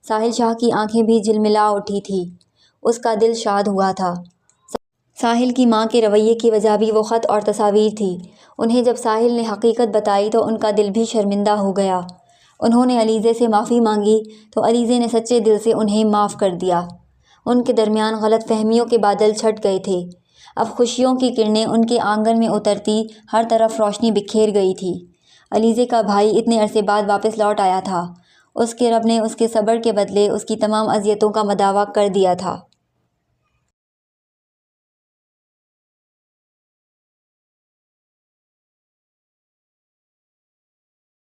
ساحل شاہ کی آنکھیں بھی جھلملا اٹھی تھیں۔ اس کا دل شاد ہوا تھا۔ ساحل کی ماں کے رویے کی وجہ بھی وہ خط اور تصاویر تھی۔ انہیں جب ساحل نے حقیقت بتائی تو ان کا دل بھی شرمندہ ہو گیا۔ انہوں نے علیزے سے معافی مانگی تو علیزے نے سچے دل سے انہیں معاف کر دیا۔ ان کے درمیان غلط فہمیوں کے بادل چھٹ گئے تھے۔ اب خوشیوں کی کرنیں ان کے آنگن میں اترتی ہر طرف روشنی بکھیر گئی تھی۔ علیزے کا بھائی اتنے عرصے بعد واپس لوٹ آیا تھا۔ اس کے رب نے اس کے صبر کے بدلے اس کی تمام اذیتوں کا مداوع کر دیا تھا۔